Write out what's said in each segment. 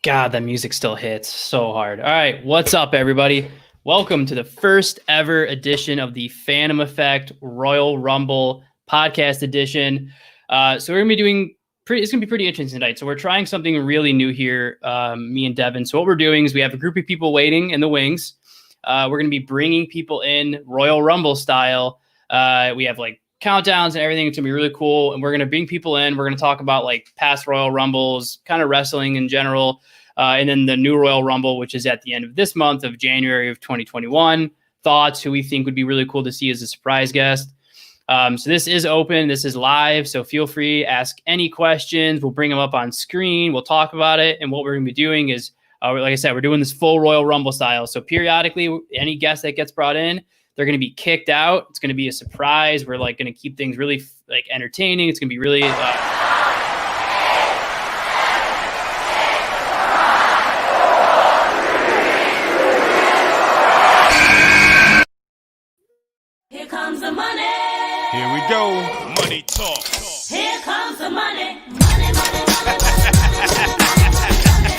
God, that music still hits so hard. All right, what's up, everybody? Welcome to the first ever edition of the Phantom Effect Royal Rumble podcast edition. So we're gonna be doing it's gonna be pretty interesting tonight. So we're trying something really new here, me and Devin. So what we're doing is we have a group of people waiting in the wings. We're gonna be bringing people in Royal Rumble style. We have like countdowns and everything. It's gonna be really cool, and we're gonna bring people in. We're gonna talk about like past Royal Rumbles, kind of wrestling in general. And then the new Royal Rumble, which is at the end of this month of January of 2021. Thoughts, who we think would be really cool to see as a surprise guest. So this is open. This is live. So feel free, ask any questions. We'll bring them up on screen. We'll talk about it. And what we're going to be doing is, like I said, we're doing this full Royal Rumble style. So periodically, any guest that gets brought in, they're going to be kicked out. It's going to be a surprise. We're like going to keep things really like entertaining. It's going to be really... Here we go. Money talk. Here comes the money. Money, money,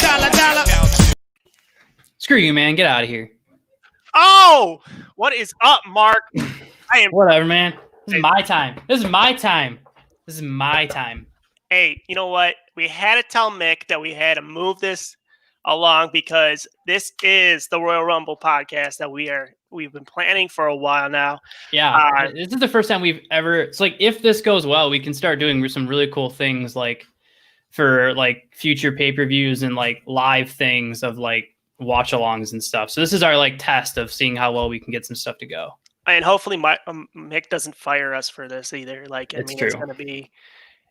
Dollar. Screw you, man. Get out of here. Oh, what is up, Mark? I am. Whatever, man. This is my time. This is my time. This is my time. Hey, you know what? We had to tell Mick that we had to move this along because this is the Royal Rumble podcast that we've been planning for a while now. Yeah, this is the first time we've ever. It's like if this goes well, we can start doing some really cool things like for like future pay-per-views and like live things of like watch-alongs and stuff. So this is our like test of seeing how well we can get some stuff to go. And hopefully, Mick doesn't fire us for this either. Like, It's it's true. going to be,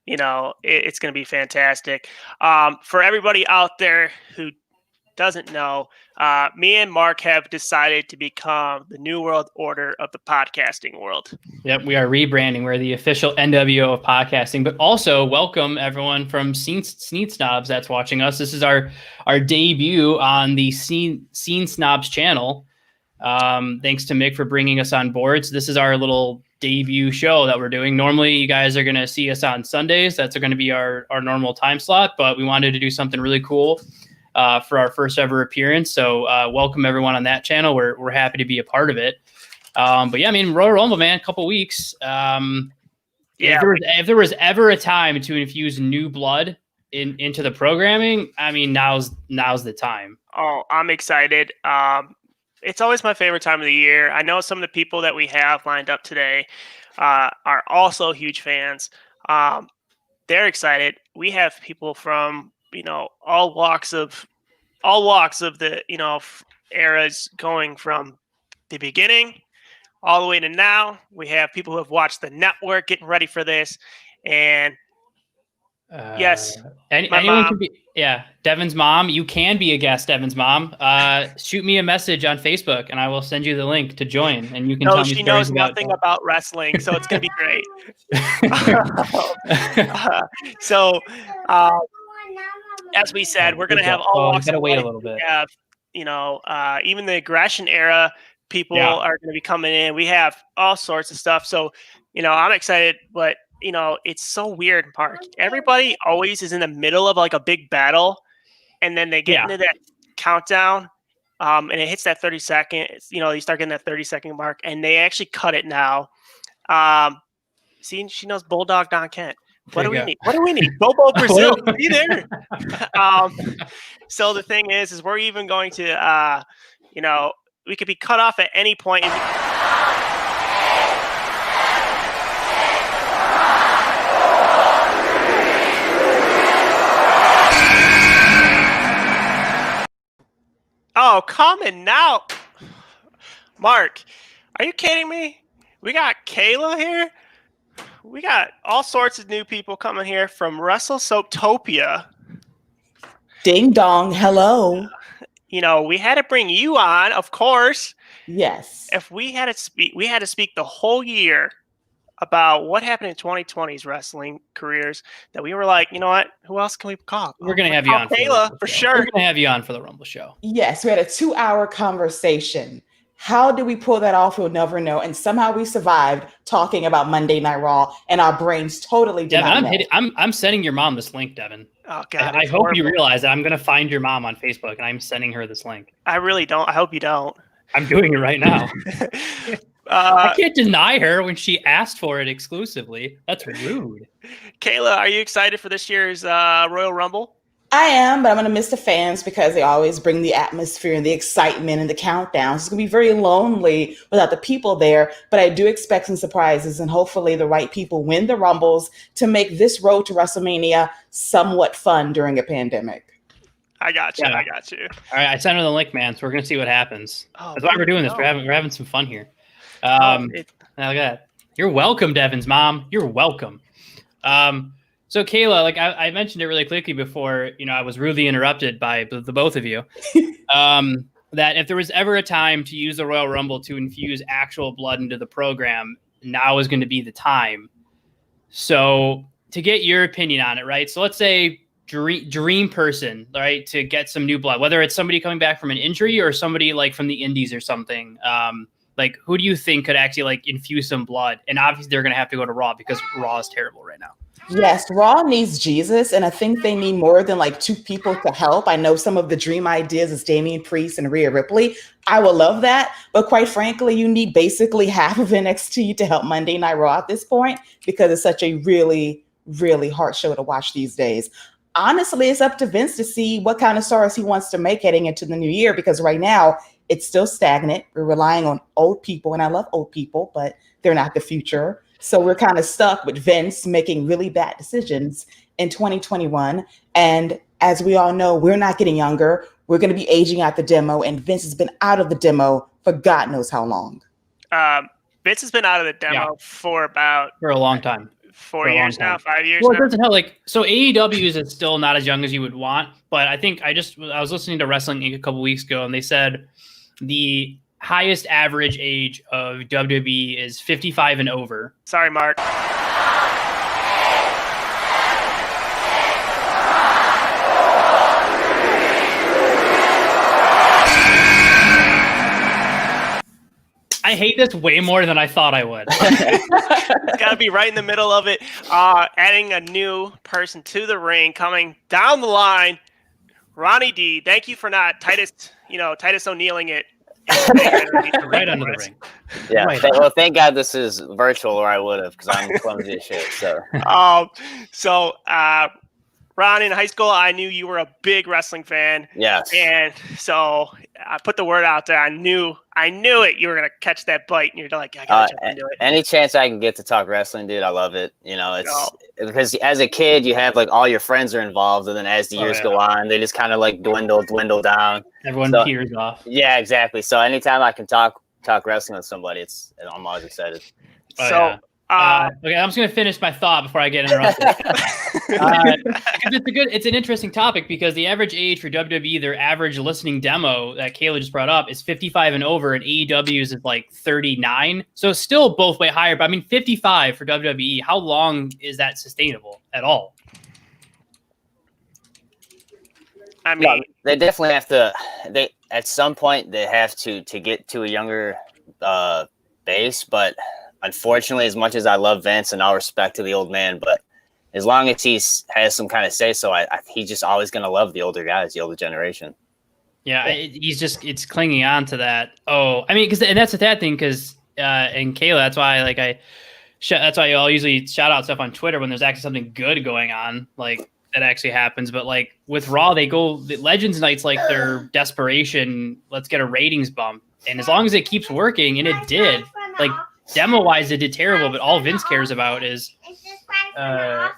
it's going to be fantastic. For everybody out there who doesn't know, me and Mark have decided to become the new world order of the podcasting world. Yep, we are rebranding. We're the official NWO of podcasting, but also welcome everyone from Sneed Snobs that's watching us. This is our debut on the Scene Snobs channel. Thanks to Mick for bringing us on board. So this is our little debut show that we're doing. Normally, you guys are going to see us on Sundays. That's going to be our normal time slot, but we wanted to do something really cool for our first ever appearance. So welcome everyone on that channel. We're happy to be a part of it. But yeah, I mean, Royal Rumble, man, a couple weeks. If there was ever a time to infuse new blood into the programming, I mean, now's the time. Oh, I'm excited. It's always my favorite time of the year. I know some of the people that we have lined up today are also huge fans. They're excited. We have people from all walks of the eras, going from the beginning all the way to now. We have people who have watched the network getting ready for this, and yes, anyone mom. can be. Yeah, Devin's mom. You can be a guest, Devin's mom. Shoot me a message on Facebook, and I will send you the link to join, and you can tell me she stories knows nothing about wrestling, so it's gonna be great. As we said, we're gonna have all walks of life. Gotta wait a little bit. We have, even the aggression era people are gonna be coming in. We have all sorts of stuff. So, I'm excited, but it's so weird, Mark. Everybody always is in the middle of like a big battle, and then they get into that countdown, and it hits that 30 second. You start getting that 30-second mark, and they actually cut it now. See, she knows Bulldog Don Kent. What do we need? What do we need? Bobo Brazil, be there. So the thing is we're even going to, we could be cut off at any point. Oh, coming now. Mark, are you kidding me? We got Kayla here. We got all sorts of new people coming here from WrestleSoaptopia. Ding dong, hello. We had to bring you on, of course. Yes. If we had to speak the whole year about what happened in 2020's wrestling careers, that we were like, you know what? Who else can we call? We're going to have you on. Kayla, for sure. We're going to have you on for the Rumble show. Yes, we had a 2-hour conversation. How did we pull that off? We'll never know. And somehow we survived talking about Monday Night Raw, and our brains totally did not know. I'm sending your mom this link, Devin. Oh God! I hope you realize that I'm going to find your mom on Facebook, and I'm sending her this link. I really don't. I hope you don't. I'm doing it right now. I can't deny her when she asked for it exclusively. That's rude. Kayla, are you excited for this year's Royal Rumble? I am, but I'm going to miss the fans because they always bring the atmosphere and the excitement and the countdowns. It's going to be very lonely without the people there, but I do expect some surprises, and hopefully the right people win the Rumbles to make this road to WrestleMania somewhat fun during a pandemic. I got you. Yeah. I got you. All right, I sent her the link, man, so we're going to see what happens. Oh, That's why we're doing this. We're having some fun here. Look at that. You're welcome, Devin's mom. You're welcome. So Kayla, like I mentioned it really quickly before, I was rudely interrupted by the both of you. That if there was ever a time to use the Royal Rumble to infuse actual blood into the program, now is going to be the time. So to get your opinion on it, right? So let's say dream person, right, to get some new blood, whether it's somebody coming back from an injury or somebody like from the Indies or something. Like, who do you think could actually like infuse some blood? And obviously they're going to have to go to Raw because Raw is terrible right now. Yes, Raw needs Jesus, and I think they need more than like two people to help. I know some of the dream ideas is Damian Priest and Rhea Ripley. I would love that, but quite frankly, you need basically half of NXT to help Monday Night Raw at this point because it's such a really, really hard show to watch these days. Honestly, it's up to Vince to see what kind of stars he wants to make heading into the new year, because right now it's still stagnant. We're relying on old people, and I love old people, but they're not the future. So we're kind of stuck with Vince making really bad decisions in 2021. And as we all know, we're not getting younger. We're going to be aging out the demo, and Vince has been out of the demo for God knows how long. Vince has been out of the demo for a long time. 4 years now, 5 years well, now. It doesn't help. Like, so AEW is still not as young as you would want, but I think I was listening to Wrestling Inc. a couple weeks ago, and they said the highest average age of WWE is 55 and over. Sorry, Mark. I hate this way more than I thought I would. It's got to be right in the middle of it. Adding a new person to the ring, coming down the line, Ronnie D. Thank you for not Titus O'Neilling it. Right under the ring. Yeah. Right. Thank God this is virtual, or I would have, because I'm clumsy as shit. So. Ron, in high school, I knew you were a big wrestling fan. Yes. And so I put the word out there. I knew it. You were going to catch that bite, and you're like, I got to jump into it. Any chance I can get to talk wrestling, dude, I love it. It's because as a kid, you have like all your friends are involved, and then as the years go on, they just kind of like dwindle down. Everyone peters off. Yeah, exactly. So anytime I can talk wrestling with somebody, I'm always excited. Okay, I'm just going to finish my thought before I get interrupted. It's an interesting topic because the average age for WWE, their average listening demo that Kayla just brought up is 55 and over, and AEW's is like 39. So still both way higher. But I mean, 55 for WWE, how long is that sustainable at all? I mean, they definitely have to. At some point they have to get to a younger base, but. Unfortunately, as much as I love Vince and all respect to the old man, but as long as he has some kind of say so, he's just always going to love the older guys, the older generation. Yeah, it's clinging on to that. Oh, I mean, and that's the sad thing, because and Kayla, that's why that's why I'll usually shout out stuff on Twitter when there's actually something good going on, like that actually happens. But like with Raw, the Legends Nights, like their desperation, let's get a ratings bump, and as long as it keeps working, and it did, like. Demo-wise, it did terrible, but all Vince cares about is... Sorry,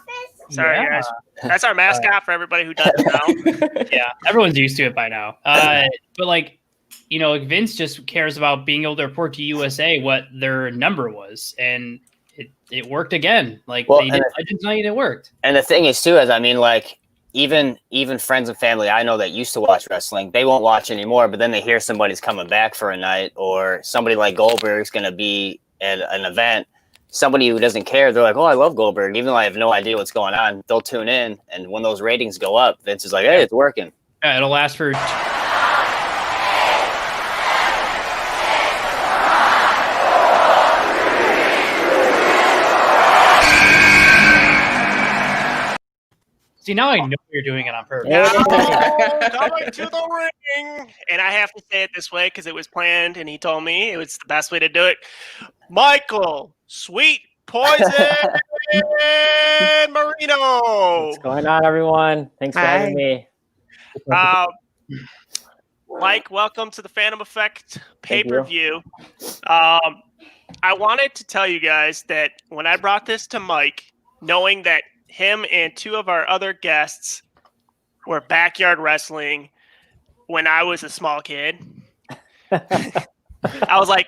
guys. That's our mascot for everybody who doesn't know. Yeah, everyone's used to it by now. But, like, Vince just cares about being able to report to USA what their number was, and it worked again. Like, they did Legends Night, it worked. And the thing is, too, is, I mean, like, even friends and family I know that used to watch wrestling, they won't watch anymore, but then they hear somebody's coming back for a night, or somebody like Goldberg's going to be at an event, somebody who doesn't care, they're like, oh, I love Goldberg. Even though I have no idea what's going on, they'll tune in. And when those ratings go up, Vince is like, hey, it's working. Yeah, it'll last for... See, now I know you're doing it on purpose. Now, coming to the ring, and I have to say it this way because it was planned, and he told me it was the best way to do it. Michael, Sweet Poison Marino. What's going on, everyone? Thanks for having me. Mike, welcome to the Phantom Effect pay-per-view. I wanted to tell you guys that when I brought this to Mike, knowing that him and two of our other guests were backyard wrestling when I was a small kid, I was like,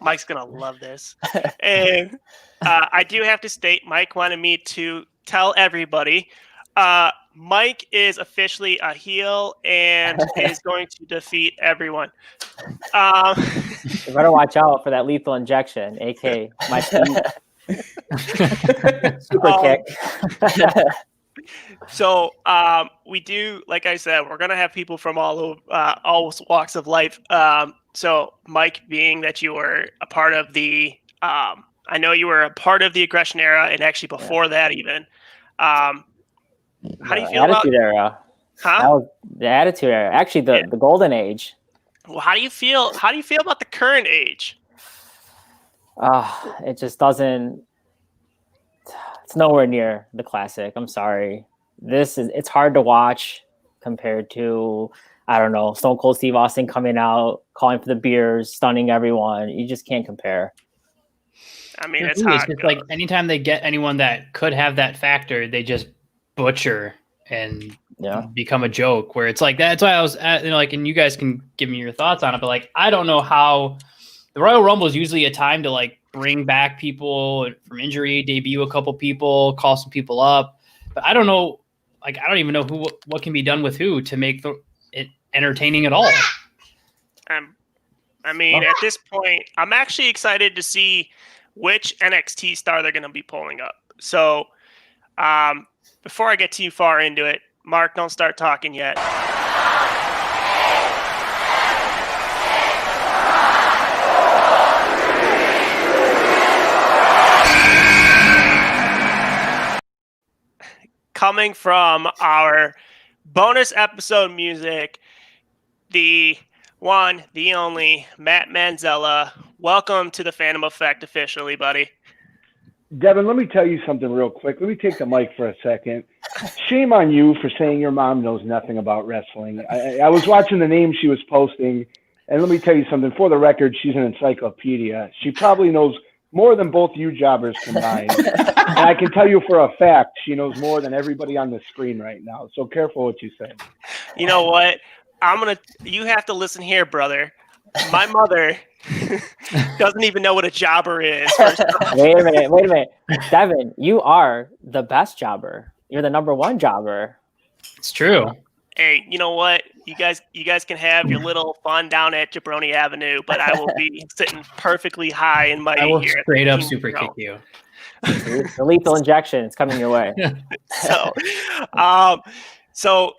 Mike's going to love this. And I do have to state, Mike wanted me to tell everybody, Mike is officially a heel and is going to defeat everyone. You better watch out for that lethal injection, AK my super kick. So we do, like I said, we're gonna have people from all walks of life. So Mike, being that you were a part of the, I know you were a part of the Aggression Era, and actually before that even. How do you feel about Attitude Era? Huh? That was the Attitude Era. Actually, the Golden Age. Well, how do you feel? How do you feel about the current age? It just doesn't. It's nowhere near the classic. I'm sorry. It's hard to watch compared to, I don't know, Stone Cold Steve Austin coming out, calling for the beers, stunning everyone. You just can't compare. I mean, It's just like anytime they get anyone that could have that factor, they just butcher and become a joke. Where it's like that's why I was at, like, and you guys can give me your thoughts on it, but like I don't know how the Royal Rumble is usually a time to like bring back people from injury, debut a couple people, call some people up, but I don't know. Like I don't even know what can be done with who to make it entertaining at all. I mean, at this point, I'm actually excited to see which NXT star they're going to be pulling up. So, before I get too far into it, Mark, don't start talking yet. Coming from our bonus episode music, the one, the only, Matt Manzella. Welcome to the Phantom Effect officially, buddy. Devin, let me tell you something real quick. Let me take the mic for a second. Shame on you for saying your mom knows nothing about wrestling. I was watching the names she was posting, and let me tell you something. For the record, she's an encyclopedia. She probably knows more than both you jobbers combined. And I can tell you for a fact, she knows more than everybody on the screen right now. So careful what you say. You know what? You have to listen here, brother. My mother doesn't even know what a jobber is. Wait a minute. Devin, you are the best jobber. You're the number one jobber. It's true. Hey, you know what? You guys can have your little fun down at Jabroni Avenue, but I will be sitting perfectly high and mighty I will here. straight up super kick you. The lethal injection is coming your way. So,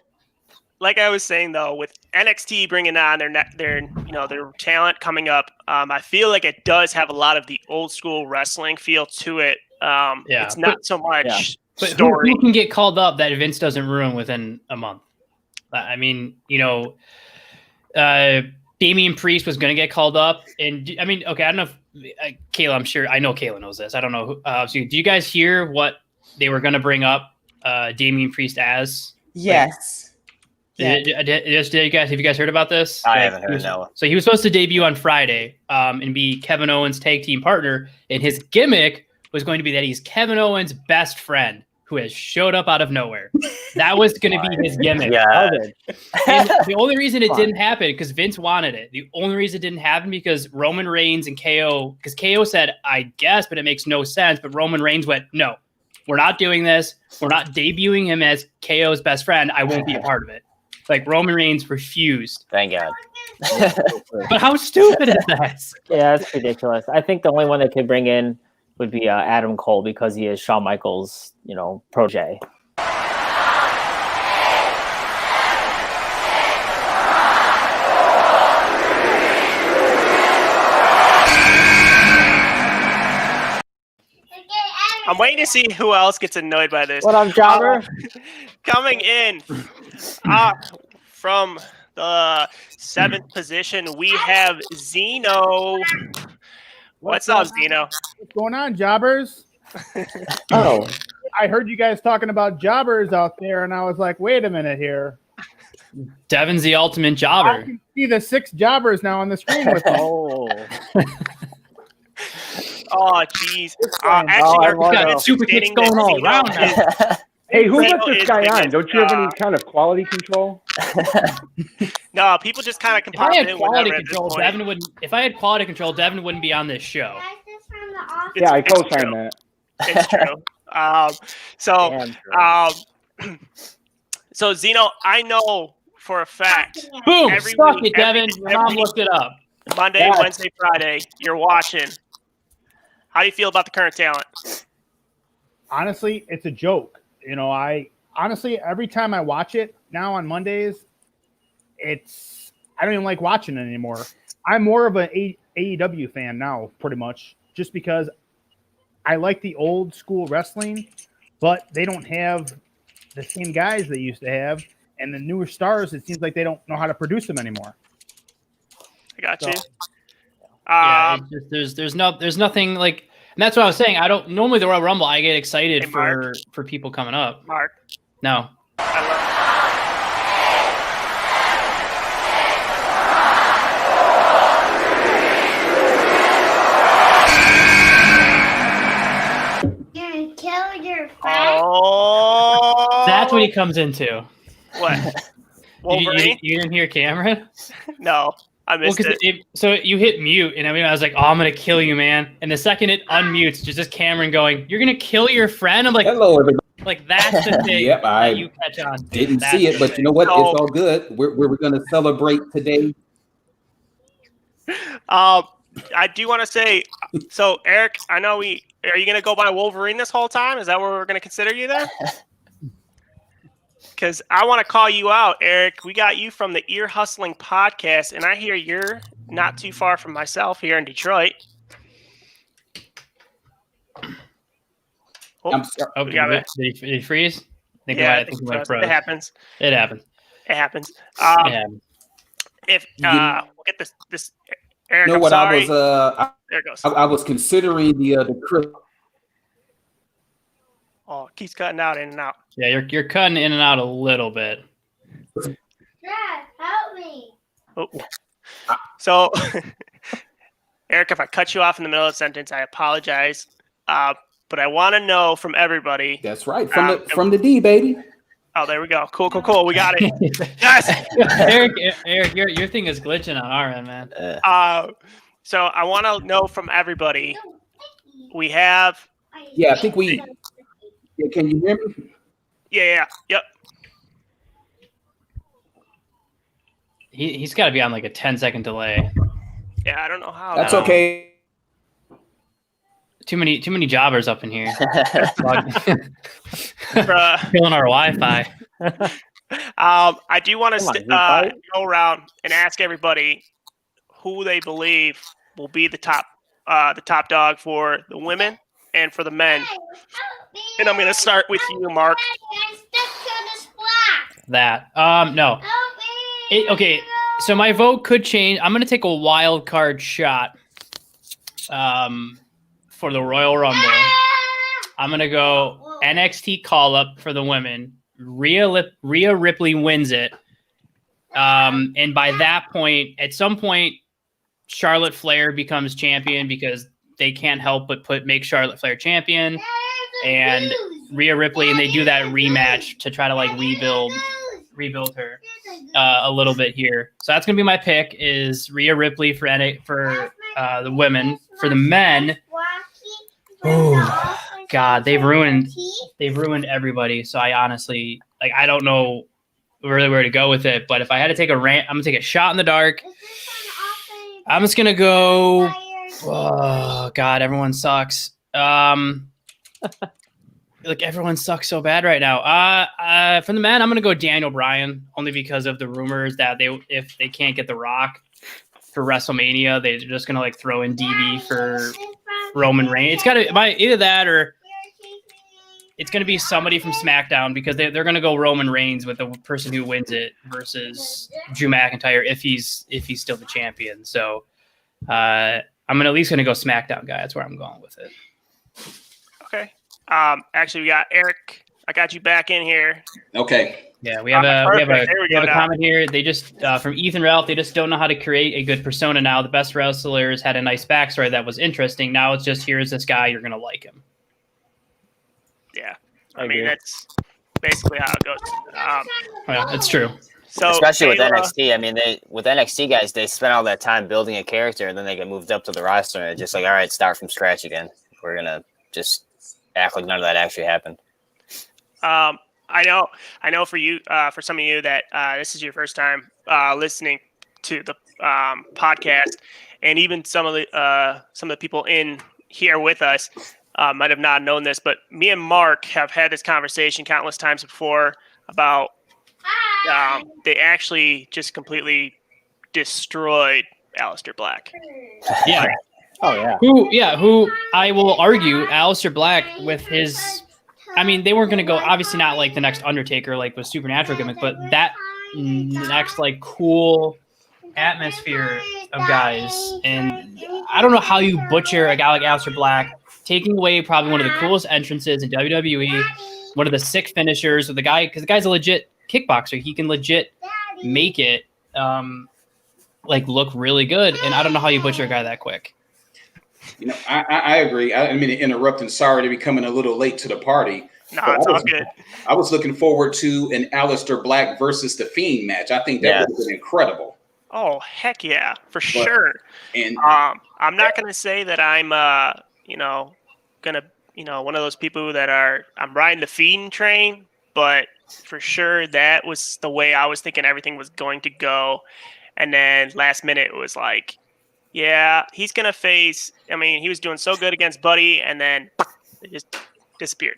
like I was saying though, with NXT bringing on their talent coming up, I feel like it does have a lot of the old school wrestling feel to it. It's not so much story. Who can get called up that Vince doesn't ruin within a month? I mean, Damian Priest was going to get called up, and I mean, okay, I don't know if Kayla. I'm sure I know Kayla knows this. I don't know. So do you guys hear what they were going to bring up Damian Priest as? Yes. Have you guys heard about this? I haven't heard no. So he was supposed to debut on Friday and be Kevin Owens' tag team partner, and his gimmick was going to be that he's Kevin Owens' best friend who has showed up out of nowhere. That was going to be his gimmick. Yeah. And the only reason it didn't happen because Vince wanted it. The only reason it didn't happen because Roman Reigns and KO, because KO said, I guess, but it makes no sense. But Roman Reigns went, no, we're not doing this. We're not debuting him as KO's best friend. I won't be a part of it. Like Roman Reigns refused. Thank God. But how stupid is that? Yeah, that's ridiculous. I think the only one that could bring in would be Adam Cole because he is Shawn Michaels, protege. I'm waiting to see who else gets annoyed by this. What up, Jobber? Coming in from the 7th position, we have Zeno. What's up, Zeno? What's going on, jobbers? Oh, I heard you guys talking about jobbers out there, and I was like, wait a minute here. Devin's the ultimate I jobber. can see the 6 jobbers now on the screen with me. Oh. Oh, jeez. I Actually, our wonder. comments Super kicks stating that going all Zeno around is- now. Hey, who Zeno let this is guy on? biggest, Don't you have any kind of quality control? No, people just kind of can If I pop had in quality whenever at this control, point. Devin wouldn't. If I had quality control, Devin wouldn't be on this show. Yeah, I It's co-sign true. that. It's true. Damn true. So Zeno, I know for a fact, Boom! Every Suck week, it, Devin. every- Your mom every- looked it up. Monday, Yes. Wednesday, Friday, you're watching. How do you feel about the current talent? Honestly, it's a joke. You know, honestly, every time I watch it now on Mondays, I don't even like watching it anymore. I'm more of an AEW fan now, pretty much, just because I like the old school wrestling, but they don't have the same guys they used to have, and the newer stars, it seems like they don't know how to produce them anymore. I got So- you. Yeah, it's just, there's nothing like, and that's what I was saying. I don't normally the Royal Rumble. I get excited Hey, Mark. for people coming up. Mark, No, I love You're gonna kill your friend? Oh, that's what he comes into. What? You, Wolverine? you didn't hear Cameron? No, I Well, missed because it. so you hit mute, and I mean, I was like, "Oh, I'm gonna kill you, man!" And the second it unmutes, just Cameron going, "You're gonna kill your friend." I'm like, Hello, everybody. like that's the thing Yep, I that you catch on. to. Didn't That's see the it, but thing. you know what? So- It's all good. We're going to celebrate today. I do want to say, so Eric, I know are you going to go by Wolverine this whole time? Is that what we're going to consider you then? Because I want to call you out, Eric. We got you from the Ear Hustling podcast, and I hear you're not too far from myself here in Detroit. Oh, I'm sorry. Oh, We did got he, it. did he freeze? I think yeah, I think he might froze. it happens. It happened. It happens. It happened. If You- we'll get this, Eric. You know I'm what? sorry. I There it goes. I was considering the Chris. Oh, it keeps cutting out in and out. Yeah, you're cutting in and out a little bit. Dad, help me. Oh. So, Eric, if I cut you off in the middle of the sentence, I apologize. But I want to know from everybody. That's right. From the D, baby. Oh, there we go. Cool. We got it. Yes. Eric, your thing is glitching on our end, man. So I want to know from everybody. We have. Yeah, I think we. Yeah, can you hear me? Yeah. Yep. He's got to be on like a 10-second delay. Yeah. I don't know how. That's now. okay. Too many jobbers up in here. Bruh. Killing our Wi-Fi. I do want Come on, to you fight? go around and ask everybody who they believe will be the top dog for the women and for the men. And I'm going to start with you, Mark. I'm stuck to the spot. That no. Help me. Okay, so my vote could change. I'm gonna take a wild card shot. For the Royal Rumble, I'm gonna go NXT call up for the women. Rhea Ripley wins it. And by that point, at some point, Charlotte Flair becomes champion because they can't help but make Charlotte Flair champion. And Rhea Ripley, and they do that rematch to try to like rebuild her a little bit here. So that's gonna be my pick: is Rhea Ripley for the women. For the men, oh God, they've ruined everybody. So I honestly I don't know really where to go with it. But if I had to take a rant, I'm gonna take a shot in the dark. I'm just gonna go. Oh God, everyone sucks. Everyone sucks so bad right now. For the men, I'm gonna go Daniel Bryan, only because of the rumors that if they can't get The Rock for WrestleMania, they're just gonna throw in DB for Roman Reigns. It's gotta either that or it's going to be somebody from SmackDown because they're going to go Roman Reigns with the person who wins it versus Drew McIntyre if he's still the champion. So I'm at least going to go SmackDown guy. That's where I'm going with it. Okay. Actually, we got Eric. I got you back in here. Okay. Yeah, we have a now. comment here. They just from Ethan Ralph. They just don't know how to create a good persona now. The best wrestlers had a nice backstory that was interesting. Now it's just here's this guy. You're going to like him. Yeah, I mean that's basically how it goes. Yeah, it's true. So especially with NXT, I mean, with NXT guys, they spend all that time building a character, and then they get moved up to the roster, and it's just like, all right, start from scratch again. We're gonna just act like none of that actually happened. I know for you, for some of you that this is your first time listening to the podcast, and even some of the people in here with us might have not known this, but me and Mark have had this conversation countless times before about they actually just completely destroyed Aleister Black. Yeah. Oh yeah. Who I will argue Aleister Black with his. I mean, they weren't going to go, obviously not like the next Undertaker, like with Supernatural gimmick, but that next like cool atmosphere of guys. And I don't know how you butcher a guy like Aleister Black, taking away probably one of the coolest entrances in WWE, one of the sick finishers of the guy, because the guy's a legit kickboxer. He can legit make it like look really good. And I don't know how you butcher a guy that quick. You know, I agree. I mean to interrupt and sorry to be coming a little late to the party. No, it's all good. I was looking forward to an Aleister Black versus The Fiend match. I think that would have been incredible. Oh, heck yeah, for sure. And I'm not going to say that I'm, one of those people that I'm riding the Fiend train, but for sure that was the way I was thinking everything was going to go. And then last minute it was like, yeah, he's going to face, I mean, he was doing so good against Buddy, and then it just disappeared.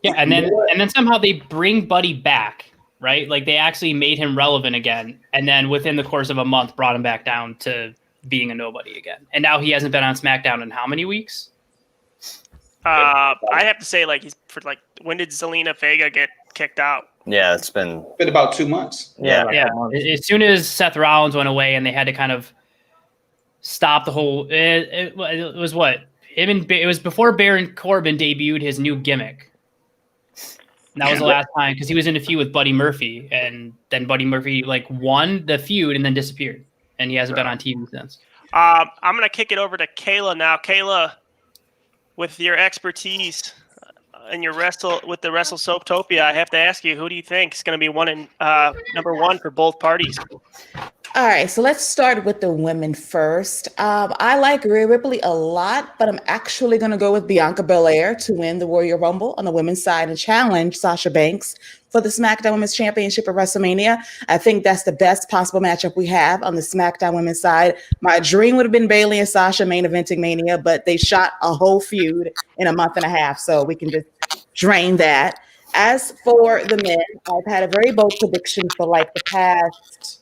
Yeah, and then somehow they bring Buddy back, right? Like they actually made him relevant again, and then within the course of a month brought him back down to being a nobody again. And now he hasn't been on SmackDown in how many weeks? I have to say, when did Zelina Vega get kicked out? Yeah, it's been about 2 months. Yeah. As soon as Seth Rollins went away and they had to kind of stop the whole. It was what it was before Baron Corbin debuted his new gimmick. And that was the last time because he was in a feud with Buddy Murphy, and then Buddy Murphy won the feud and then disappeared, and he hasn't been on TV since. I'm gonna kick it over to Kayla now. Kayla, with your expertise and your with the Wrestle Soaptopia, I have to ask you, who do you think is going to be number one for both parties? All right, so let's start with the women first. I like Rhea Ripley a lot, but I'm actually going to go with Bianca Belair to win the Royal Rumble on the women's side and challenge Sasha Banks for the SmackDown Women's Championship at WrestleMania. I think that's the best possible matchup we have on the SmackDown Women's side. My dream would have been Bayley and Sasha main eventing Mania, but they shot a whole feud in a month and a half, so we can just drain that. As for the men, I've had a very bold prediction for the past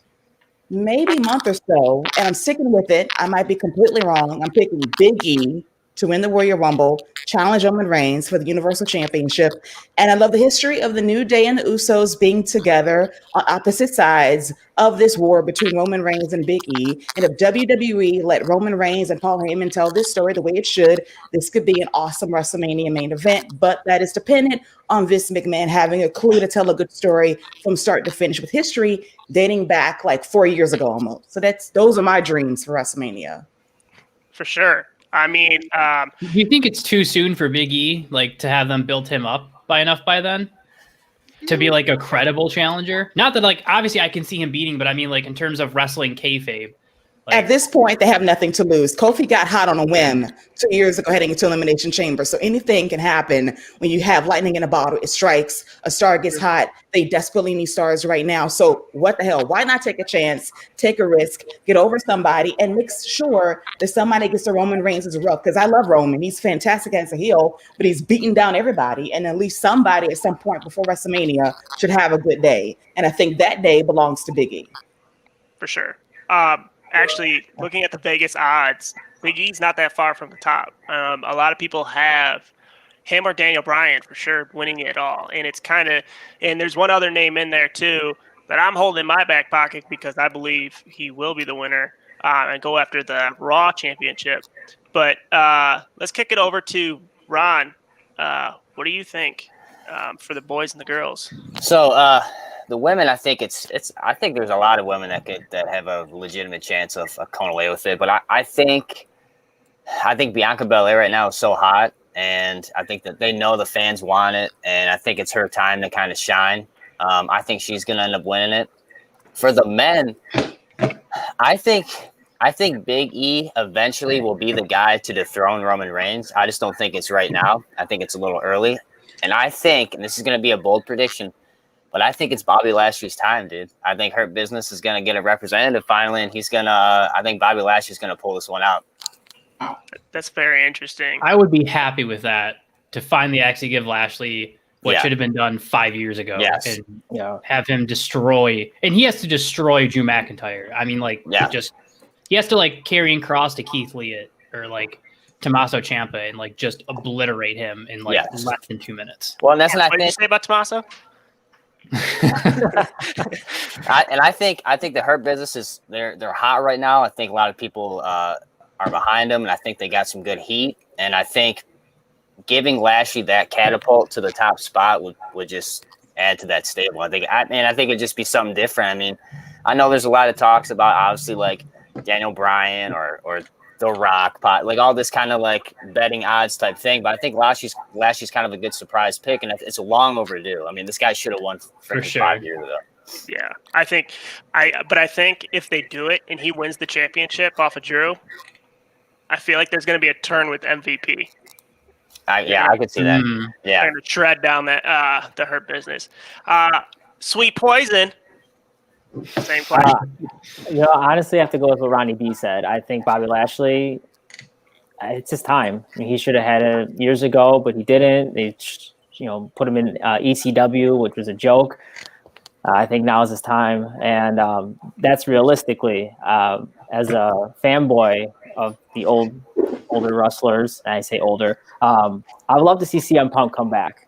maybe month or so, and I'm sticking with it. I might be completely wrong. I'm picking Big E to win the Royal Rumble, challenge Roman Reigns for the Universal Championship. And I love the history of the New Day and the Usos being together on opposite sides of this war between Roman Reigns and Big E. And if WWE let Roman Reigns and Paul Heyman tell this story the way it should, this could be an awesome WrestleMania main event. But that is dependent on Vince McMahon having a clue to tell a good story from start to finish with history dating back 4 years ago almost. So those are my dreams for WrestleMania. For sure. I mean, do you think it's too soon for Big E, to have them build him up by then to be a credible challenger? Not that obviously I can see him beating, but I mean in terms of wrestling kayfabe. At this point, they have nothing to lose. Kofi got hot on a whim 2 years ago heading into Elimination Chamber. So anything can happen when you have lightning in a bottle. It strikes, a star gets hot. They desperately need stars right now. So what the hell? Why not take a chance, take a risk, get over somebody, and make sure that somebody gets to Roman Reigns' rough? Because I love Roman. He's fantastic as a heel, but he's beating down everybody. And at least somebody at some point before WrestleMania should have a good day. And I think that day belongs to Big E. For sure. Actually, looking at the Vegas odds, Big E's not that far from the top. A lot of people have him or Daniel Bryan for sure winning it all. And it's kind of, and there's one other name in there too that I'm holding in my back pocket because I believe he will be the winner and go after the Raw Championship. But let's kick it over to Ron. What do you think for the boys and the girls? So the women, I think I think there's a lot of women that have a legitimate chance of coming away with it. But I think Bianca Belair right now is so hot, and I think that they know the fans want it, and I think it's her time to kind of shine. I think she's going to end up winning it. For the men, I think Big E eventually will be the guy to dethrone Roman Reigns. I just don't think it's right now. I think it's a little early. And I think, and this is going to be a bold prediction, but I think it's Bobby Lashley's time, dude. I think Hurt Business is going to get a representative finally, and I think Bobby Lashley's going to pull this one out. That's very interesting. I would be happy with that, to finally actually give Lashley what should have been done 5 years ago. Yes. And have him destroy, and he has to destroy Drew McIntyre. I mean, like, he has to like carrying cross to Keith Lee or like Tommaso Ciampa and like just obliterate him in like less than 2 minutes. Well, and that's not what did you say about Tommaso? I think the Hurt Business is they're hot right now. I think a lot of people are behind them, and I think they got some good heat. And I think giving Lashley that catapult to the top spot would just add to that stable. I think it'd just be something different. I mean, I know there's a lot of talks about obviously like Daniel Bryan or The Rock, like all this kind of like betting odds type thing. But I think Lashley's kind of a good surprise pick, and it's a long overdue. I mean, this guy should have won for sure 5 years ago. Yeah, I think if they do it and he wins the championship off of Drew, I feel like there's going to be a turn with MVP. I could see that. Yeah, trying to tread down that the Hurt Business. Sweet Poison. Same question. Honestly, I have to go with what Ronnie B said. I think Bobby Lashley, it's his time. I mean, he should have had it years ago, but he didn't. They, put him in ECW, which was a joke. I think now is his time, and that's realistically, as a fanboy of the older wrestlers, and I say older, I would love to see CM Punk come back,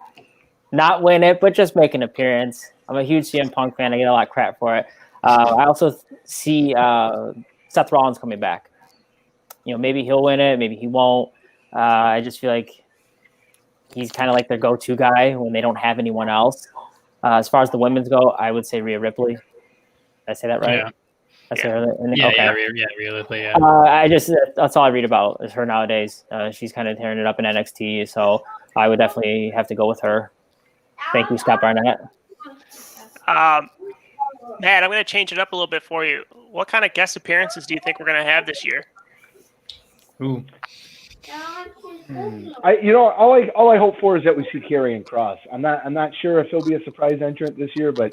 not win it, but just make an appearance. I'm a huge CM Punk fan. I get a lot of crap for it. I also see Seth Rollins coming back. Maybe he'll win it, maybe he won't. I just feel like he's kind of like their go-to guy when they don't have anyone else. As far as the women's go, I would say Rhea Ripley. Did I say that right? Yeah. Rhea Ripley. Yeah. That's all I read about is her nowadays. She's kind of tearing it up in NXT, so I would definitely have to go with her. Thank you, Scott Barnett. Matt, I'm going to change it up a little bit for you. What kind of guest appearances do you think we're going to have this year? Ooh. All I hope for is that we see Karrion Kross. I'm not sure if he'll be a surprise entrant this year, but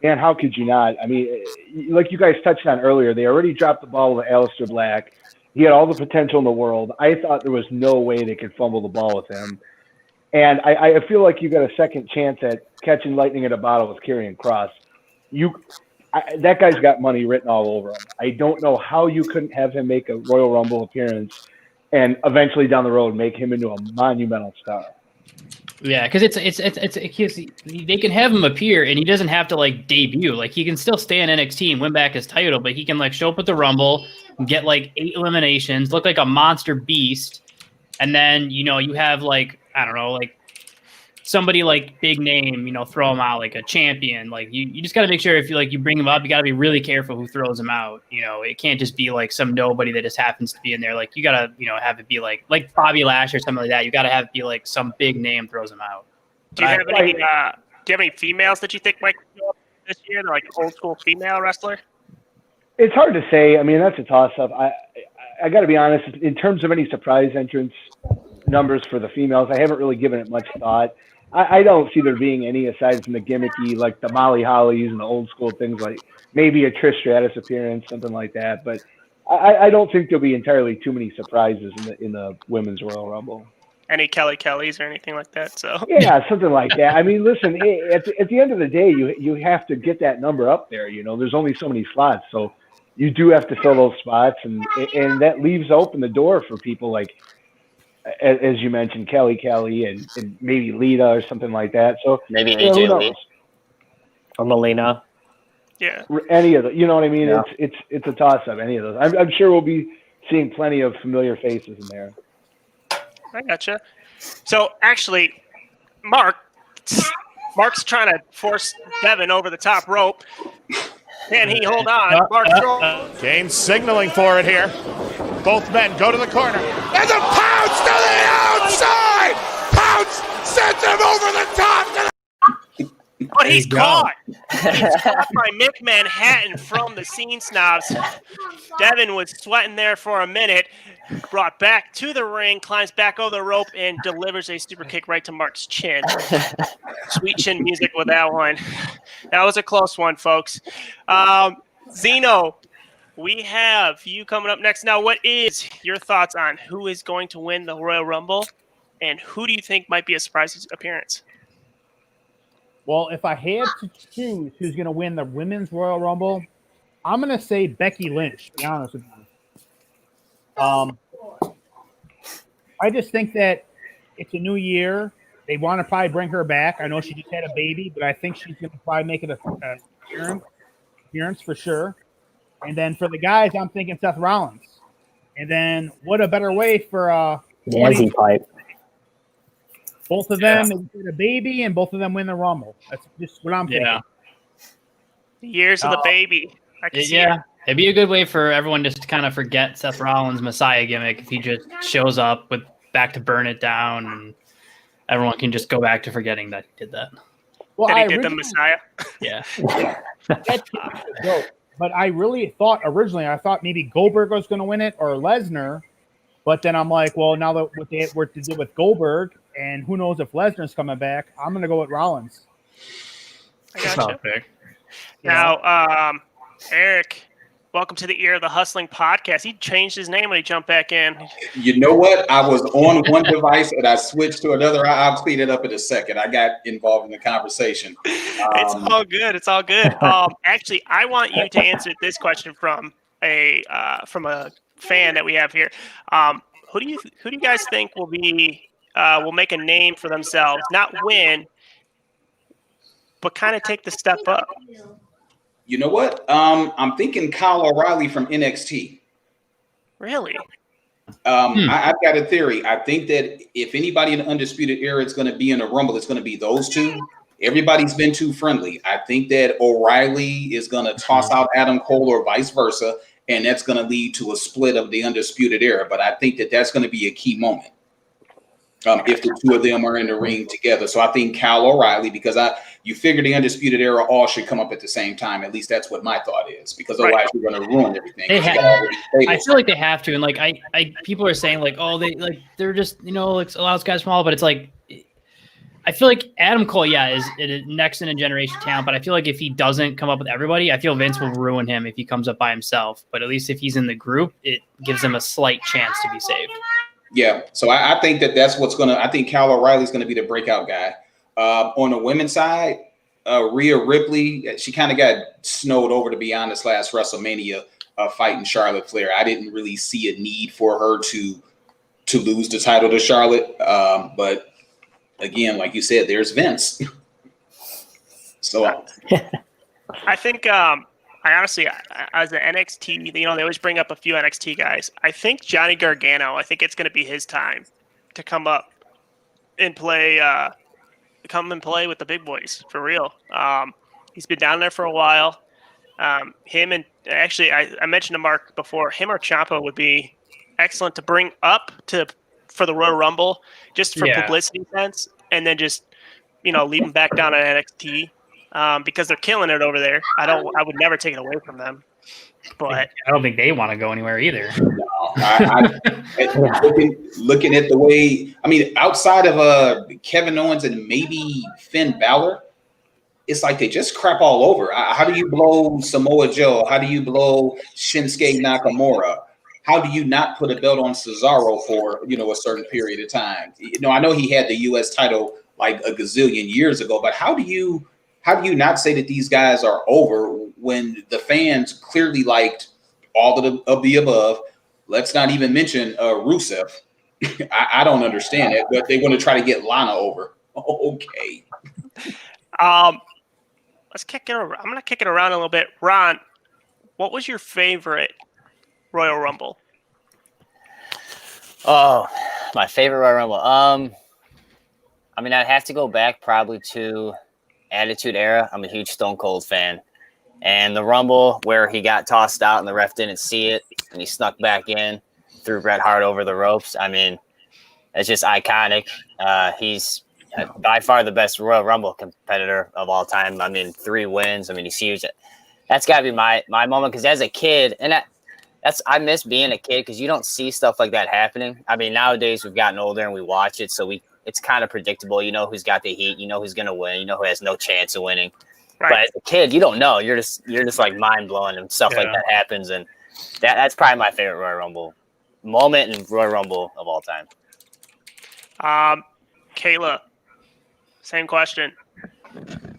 man, how could you not? I mean, like you guys touched on earlier, they already dropped the ball with Aleister Black. He had all the potential in the world. I thought there was no way they could fumble the ball with him. And I feel like you got a second chance at catching lightning in a bottle with Karrion Kross. That guy's got money written all over him. I don't know how you couldn't have him make a Royal Rumble appearance and eventually down the road make him into a monumental star. Yeah, because they can have him appear and he doesn't have to like debut. Like he can still stay in NXT and win back his title, but he can like show up at the Rumble, get like 8 eliminations, look like a monster beast, and then you have like I don't know, like somebody like big name, throw him out like a champion. Like you just got to make sure if you bring him up, you got to be really careful who throws him out. It can't just be like some nobody that just happens to be in there. Like you got to, have it be like Bobby Lashley or something like that. You got to have it be like some big name throws him out. Do you have any females that you think might go up this year? They're like old school female wrestler? It's hard to say. I mean, that's a toss up. I got to be honest, in terms of any surprise entrance numbers for the females, I haven't really given it much thought. I don't see there being any aside from the gimmicky, like the Molly Hollies and the old school things, like maybe a Trish Stratus appearance, something like that. But I don't think there'll be entirely too many surprises in the Women's Royal Rumble. Any Kelly Kellys or anything like that? So yeah, something like that. I mean, listen, at the end of the day, you have to get that number up there. There's only so many slots, so you do have to fill those spots, and that leaves open the door for people like as you mentioned, Kelly and maybe Lita or something like that. So maybe who AJ knows? Lee or Melina. Yeah. Any of them, you know what I mean? Yeah. It's a toss up. Any of those, I'm sure we'll be seeing plenty of familiar faces in there. I gotcha. So actually, Mark's trying to force Devin over the top rope. Can he hold on? Gaines signaling for it here. Both men go to the corner. And the Pounce to the outside! Pounce sends him over the top to the... But he's caught. He's caught by Mick Manhattan from the Scene Snobs. Devin was sweating there for a minute. Brought back to the ring, climbs back over the rope, and delivers a super kick right to Mark's chin. Sweet chin music with that one. That was a close one, folks. Zeno, we have you coming up next. Now, what is your thoughts on who is going to win the Royal Rumble, and who do you think might be a surprise appearance? Well, if I had to choose who's going to win the Women's Royal Rumble, I'm going to say Becky Lynch, to be honest with you. I just think that it's a new year. They want to probably bring her back. I know she just had a baby, but I think she's going to probably make it a appearance for sure. And then for the guys, I'm thinking Seth Rollins. And then what a better way for Nancy Pipe. both of them get a baby and both of them win the Rumble. That's just what I'm thinking. Yeah. The years of the baby. I can see it. It'd be a good way for everyone just to kind of forget Seth Rollins' Messiah gimmick if he just shows up with back to burn it down, and everyone can just go back to forgetting that he did that. Well, That he did the Messiah. Yeah. But I really thought originally, I thought maybe Goldberg was going to win it or Lesnar. But then I'm like, well, now that what they were to do with Goldberg, and who knows if Lesnar's coming back, I'm going to go with Rollins. I gotcha. Now, Eric, welcome to the Ear of the Hustling podcast. He changed his name when he jumped back in. You know what? I was on one device and I switched to another. I'll clean it up in a second. I got involved in the conversation. It's all good. It's all good. Actually, I want you to answer this question from a fan that we have here. Who do you guys think will make a name for themselves, not win, but kind of take the step up? You know what? I'm thinking Kyle O'Reilly from NXT. Really? I've got a theory. I think that if anybody in the Undisputed Era is going to be in a Rumble, it's going to be those two. Everybody's been too friendly. I think that O'Reilly is going to toss out Adam Cole or vice versa, and that's going to lead to a split of the Undisputed Era. But I think that that's going to be a key moment if the two of them are in the ring together. So I think Kyle O'Reilly, because you figure the Undisputed Era all should come up at the same time. At least that's what my thought is, because otherwise you're going to ruin everything. I feel like they have to, and like I people are saying like, oh, they're just like allows guys small, but it's like I feel like Adam Cole, is next in a generation talent, but I feel like if he doesn't come up with everybody, I feel Vince will ruin him if he comes up by himself. But at least if he's in the group, it gives him a slight chance to be saved. Yeah, so I think that's what's going to – I think Kyle O'Reilly's going to be the breakout guy. On the women's side, Rhea Ripley, she kind of got snowed over, to be honest, last WrestleMania fighting Charlotte Flair. I didn't really see a need for her to lose the title to Charlotte. But, again, like you said, there's Vince. So I think I honestly, as an NXT, they always bring up a few NXT guys. I think Johnny Gargano, I think it's going to be his time to come up and play, with the big boys for real. He's been down there for a while. Him and actually, I mentioned to Mark before, him or Ciampa would be excellent to bring up for the Royal Rumble, just for publicity sense, and then just leave him back down at NXT. Because they're killing it over there. I would never take it away from them. But I don't think they want to go anywhere either. No, looking at the way, outside of Kevin Owens and maybe Finn Balor, it's like they just crap all over. How do you blow Samoa Joe? How do you blow Shinsuke Nakamura? How do you not put a belt on Cesaro for a certain period of time? I know he had the U.S. title like a gazillion years ago, but how do you not say that these guys are over when the fans clearly liked all of the above? Let's not even mention Rusev. I don't understand it, but they want to try to get Lana over. Okay. Let's kick it over. I'm going to kick it around a little bit. Ron, what was your favorite Royal Rumble? Oh, my favorite Royal Rumble. I mean, I'd have to go back probably to Attitude Era. I'm a huge Stone Cold fan. And the Rumble where he got tossed out and the ref didn't see it and he snuck back in, threw Bret Hart over the ropes. I mean, it's just iconic. He's by far the best Royal Rumble competitor of all time. I mean, 3 wins. I mean, he's huge. That's got to be my moment, because as a kid, and I miss being a kid because you don't see stuff like that happening. I mean, nowadays we've gotten older and we watch it, so it's kind of predictable. You know who's got the heat. You know who's going to win. You know who has no chance of winning. Right. But as a kid, you don't know. You're just like mind blowing and stuff like that happens, and that's probably my favorite Royal Rumble moment and Royal Rumble of all time. Kayla, same question.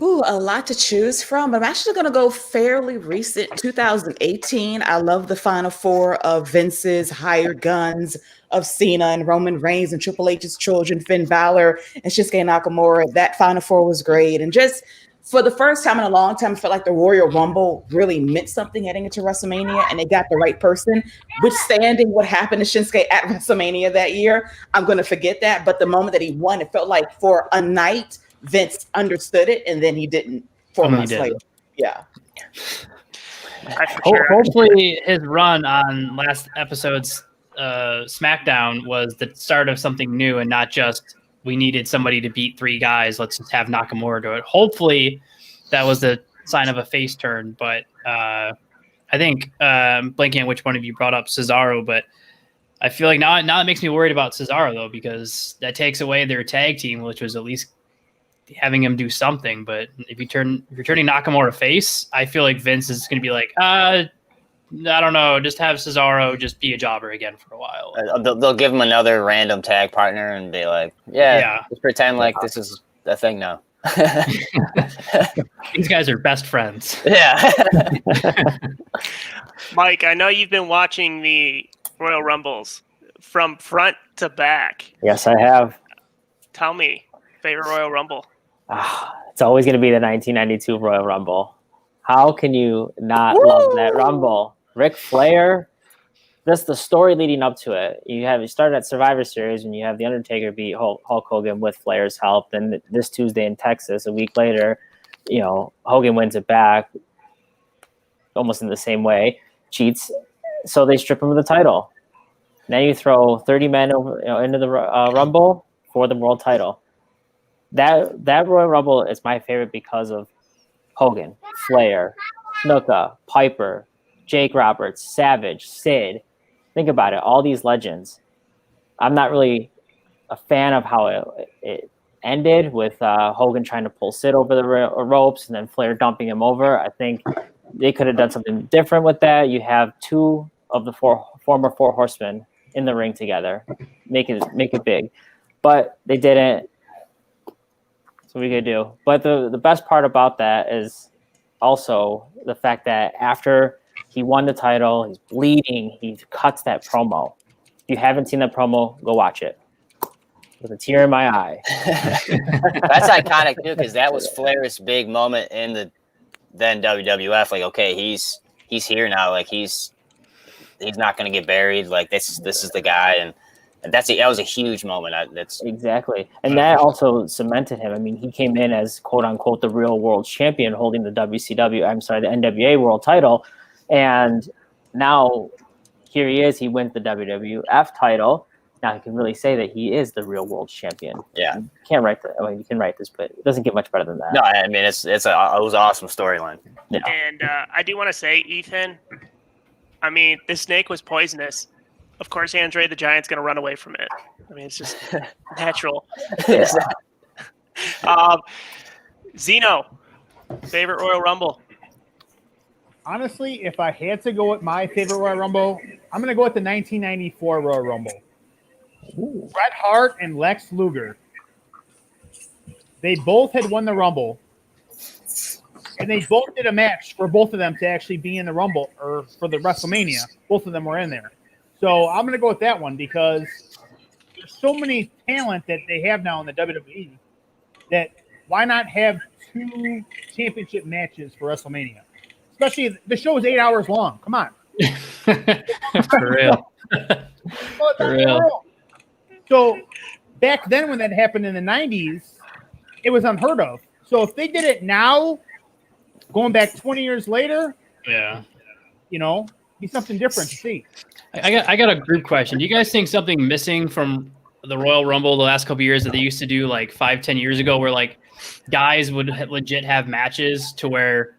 Ooh, a lot to choose from, but I'm actually going to go fairly recent, 2018. I love the Final Four of Vince's hired guns of Cena and Roman Reigns and Triple H's children, Finn Balor and Shinsuke Nakamura. That Final Four was great. And just for the first time in a long time, I felt like the Royal Rumble really meant something heading into WrestleMania, and they got the right person. Withstanding what happened to Shinsuke at WrestleMania that year, I'm going to forget that. But the moment that he won, it felt like for a night, Vince understood it, and then he didn't 4 months later. Yeah. Hopefully his run on last episode's SmackDown was the start of something new and not just we needed somebody to beat 3 guys. Let's just have Nakamura do it. Hopefully that was the sign of a face turn. But I think blanking on which one of you brought up Cesaro, but I feel like now it makes me worried about Cesaro, though, because that takes away their tag team, which was at least having him do something. But if you're turning Nakamura face, I feel like Vince is going to be like, I don't know, just have Cesaro just be a jobber again for a while. They'll give him another random tag partner and be like, yeah. Just pretend like this is a thing now. These guys are best friends. Yeah. Mike, I know you've been watching the Royal Rumbles from front to back. Yes, I have. Tell me, favorite Royal Rumble? It's always going to be the 1992 Royal Rumble. How can you not love that Rumble? Ric Flair, just the story leading up to it. You started at Survivor Series and you have The Undertaker beat Hulk Hogan with Flair's help. Then this Tuesday in Texas, a week later, Hogan wins it back almost in the same way, cheats. So they strip him of the title. Now you throw 30 men over into the Rumble for the world title. That Royal Rumble is my favorite because of Hogan, Flair, Snuka, Piper, Jake Roberts, Savage, Sid. Think about it. All these legends. I'm not really a fan of how it ended with Hogan trying to pull Sid over the ropes and then Flair dumping him over. I think they could have done something different with that. You have 2 of the former 4 horsemen in the ring together. Make it big. But they didn't. So we could do. But the best part about that is also the fact that after he won the title, he's bleeding, he cuts that promo. If you haven't seen that promo, go watch it. With a tear in my eye. That's iconic too, because that was Flair's big moment in the then WWF. Like, okay, he's here now. Like he's not going to get buried. Like this is the guy, and that was a huge moment. That's exactly, and that also cemented him. I mean, he came in as quote unquote the real world champion, holding the the NWA world title, and now here he is. He wins the WWF title. Now he can really say that he is the real world champion. Yeah, you can't write that. I mean, you can write this, but it doesn't get much better than that. No, I mean it was an awesome storyline. Yeah. And I do want to say, Ethan, I mean, this snake was poisonous. Of course, Andre the Giant's going to run away from it. I mean, it's just natural. Zeno, favorite Royal Rumble? Honestly, if I had to go with my favorite Royal Rumble, I'm going to go with the 1994 Royal Rumble. Ooh. Bret Hart and Lex Luger. They both had won the Rumble. And they both did a match for both of them to actually be in the Rumble, or for the WrestleMania. Both of them were in there. So I'm going to go with that one because there's so many talent that they have now in the WWE that why not have 2 championship matches for WrestleMania? Especially the show is 8 hours long. Come on. For real. For real. So back then when that happened in the 90s, it was unheard of. So if they did it now, going back 20 years later, Yeah. you know, be something different to see. I got a group question. Do you guys think something missing from the Royal Rumble the last couple of years that they used to do like 5-10 years ago, where like guys would legit have matches to where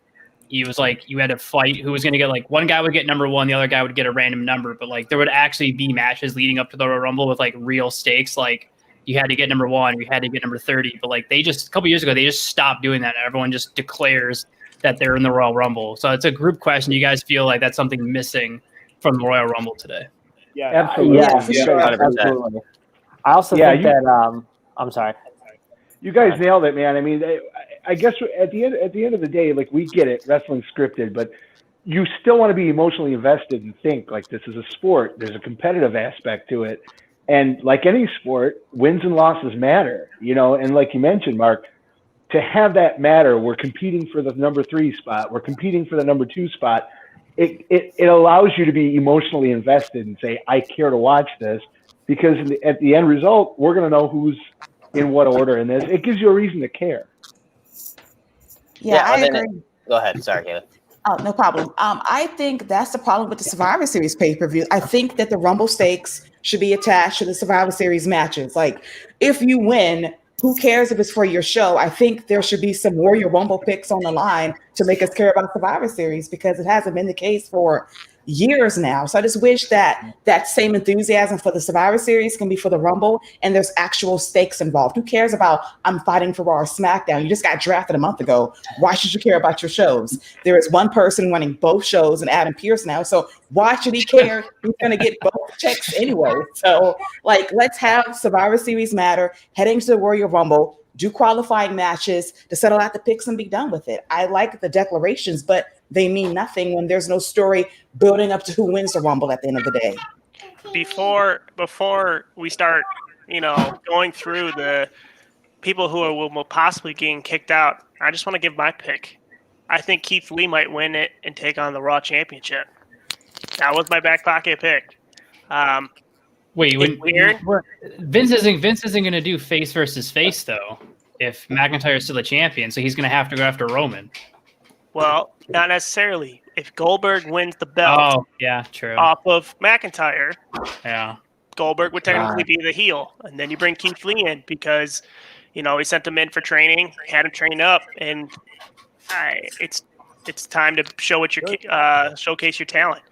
he was like you had to fight who was going to get, like, one guy would get number 1, the other guy would get a random number, but like there would actually be matches leading up to the Royal Rumble with like real stakes, like you had to get number 1, you had to get number 30, but like they just a couple years ago they just stopped doing that. Everyone just declares that they're in the Royal Rumble. So it's a group question. You guys feel like that's something missing from the Royal Rumble today? Yeah, Absolutely. Yeah, Yeah, sure, 100%. absolutely. I also Yeah, think that I'm sorry. You guys nailed it, man. I mean, I guess at the end of the day, like, we get it, wrestling's scripted, but you still want to be emotionally invested and think like this is a sport. There's a competitive aspect to it, and like any sport, wins and losses matter. You know, and like you mentioned, Mark, to have that matter, we're competing for the number 3 spot, we're competing for the number 2 spot. It allows you to be emotionally invested and say, I care to watch this, because at the end result, we're going to know who's in what order in this. It gives you a reason to care. Yeah, I then agree. Go ahead. Sorry, Kayla. Oh, no problem. I think that's the problem with the Survivor Series pay-per-view. I think that the Rumble stakes should be attached to the Survivor Series matches. Like, if you win, who cares if it's for your show? I think there should be some Royal Rumble picks on the line to make us care about Survivor Series, because it hasn't been the case for years now. So I just wish that that same enthusiasm for the Survivor Series can be for the Rumble, and there's actual stakes involved. Who cares about I'm fighting for Raw or SmackDown? You just got drafted a month ago. Why should you care about your shows? There is one person running both shows, and Adam Pearce now. So why should he care? He's going to get both checks anyway. So, like, let's have Survivor Series matter, heading to the Royal Rumble, do qualifying matches to settle out the picks and be done with it. I like the declarations, but they mean nothing when there's no story building up to who wins the Rumble at the end of the day. Before we start, going through the people who will possibly getting kicked out, I just want to give my pick. I think Keith Lee might win it and take on the Raw Championship. That was my back pocket pick. Wait, weird. Vince isn't going to do face versus face though. If McIntyre's still a champion, so he's going to have to go after Roman. Well, not necessarily. If Goldberg wins the belt, true, off of McIntyre, Goldberg would technically be the heel, and then you bring Keith Lee in because, he sent him in for training, had him trained up, and it's time to show showcase your talent.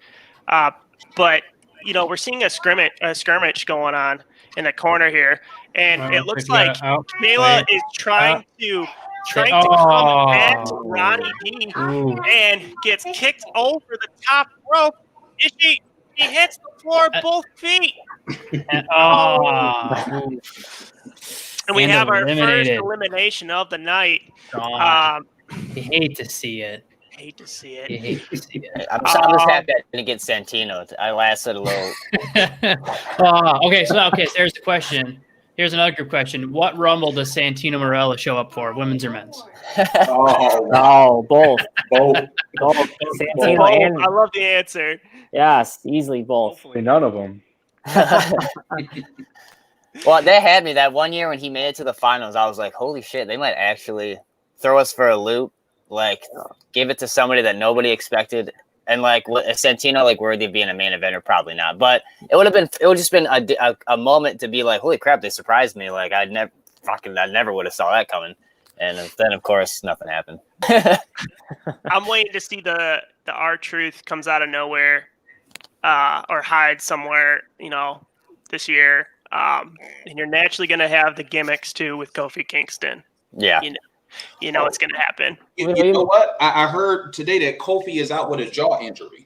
But we're seeing a skirmish going on in the corner here, and it looks like Kayla is trying to come at Ronnie D and gets kicked over the top rope. She hits the floor both feet. And we have our first elimination of the night. You hate to see it. Hate to see it. You hate to see it. I'm just happy I didn't get Santino. I lasted a little. Okay, so there's the question. Here's another group question. What Rumble does Santino Marella show up for, women's or men's? Both. Both. Santino and I love the answer. Yes, easily both. Hopefully none of them. Well, they had me that one year when he made it to the finals. I was like, holy shit, they might actually throw us for a loop. Like, give it to somebody that nobody expected. And like Santino, like, worthy of being a main eventer, probably not. But it would just been a moment to be like, holy crap, they surprised me. Like, I never would have saw that coming. And then of course nothing happened. I'm waiting to see the R-Truth comes out of nowhere, or hides somewhere, this year. And you're naturally gonna have the gimmicks too with Kofi Kingston. Yeah. It's going to happen. You know what? I heard today that Kofi is out with a jaw injury.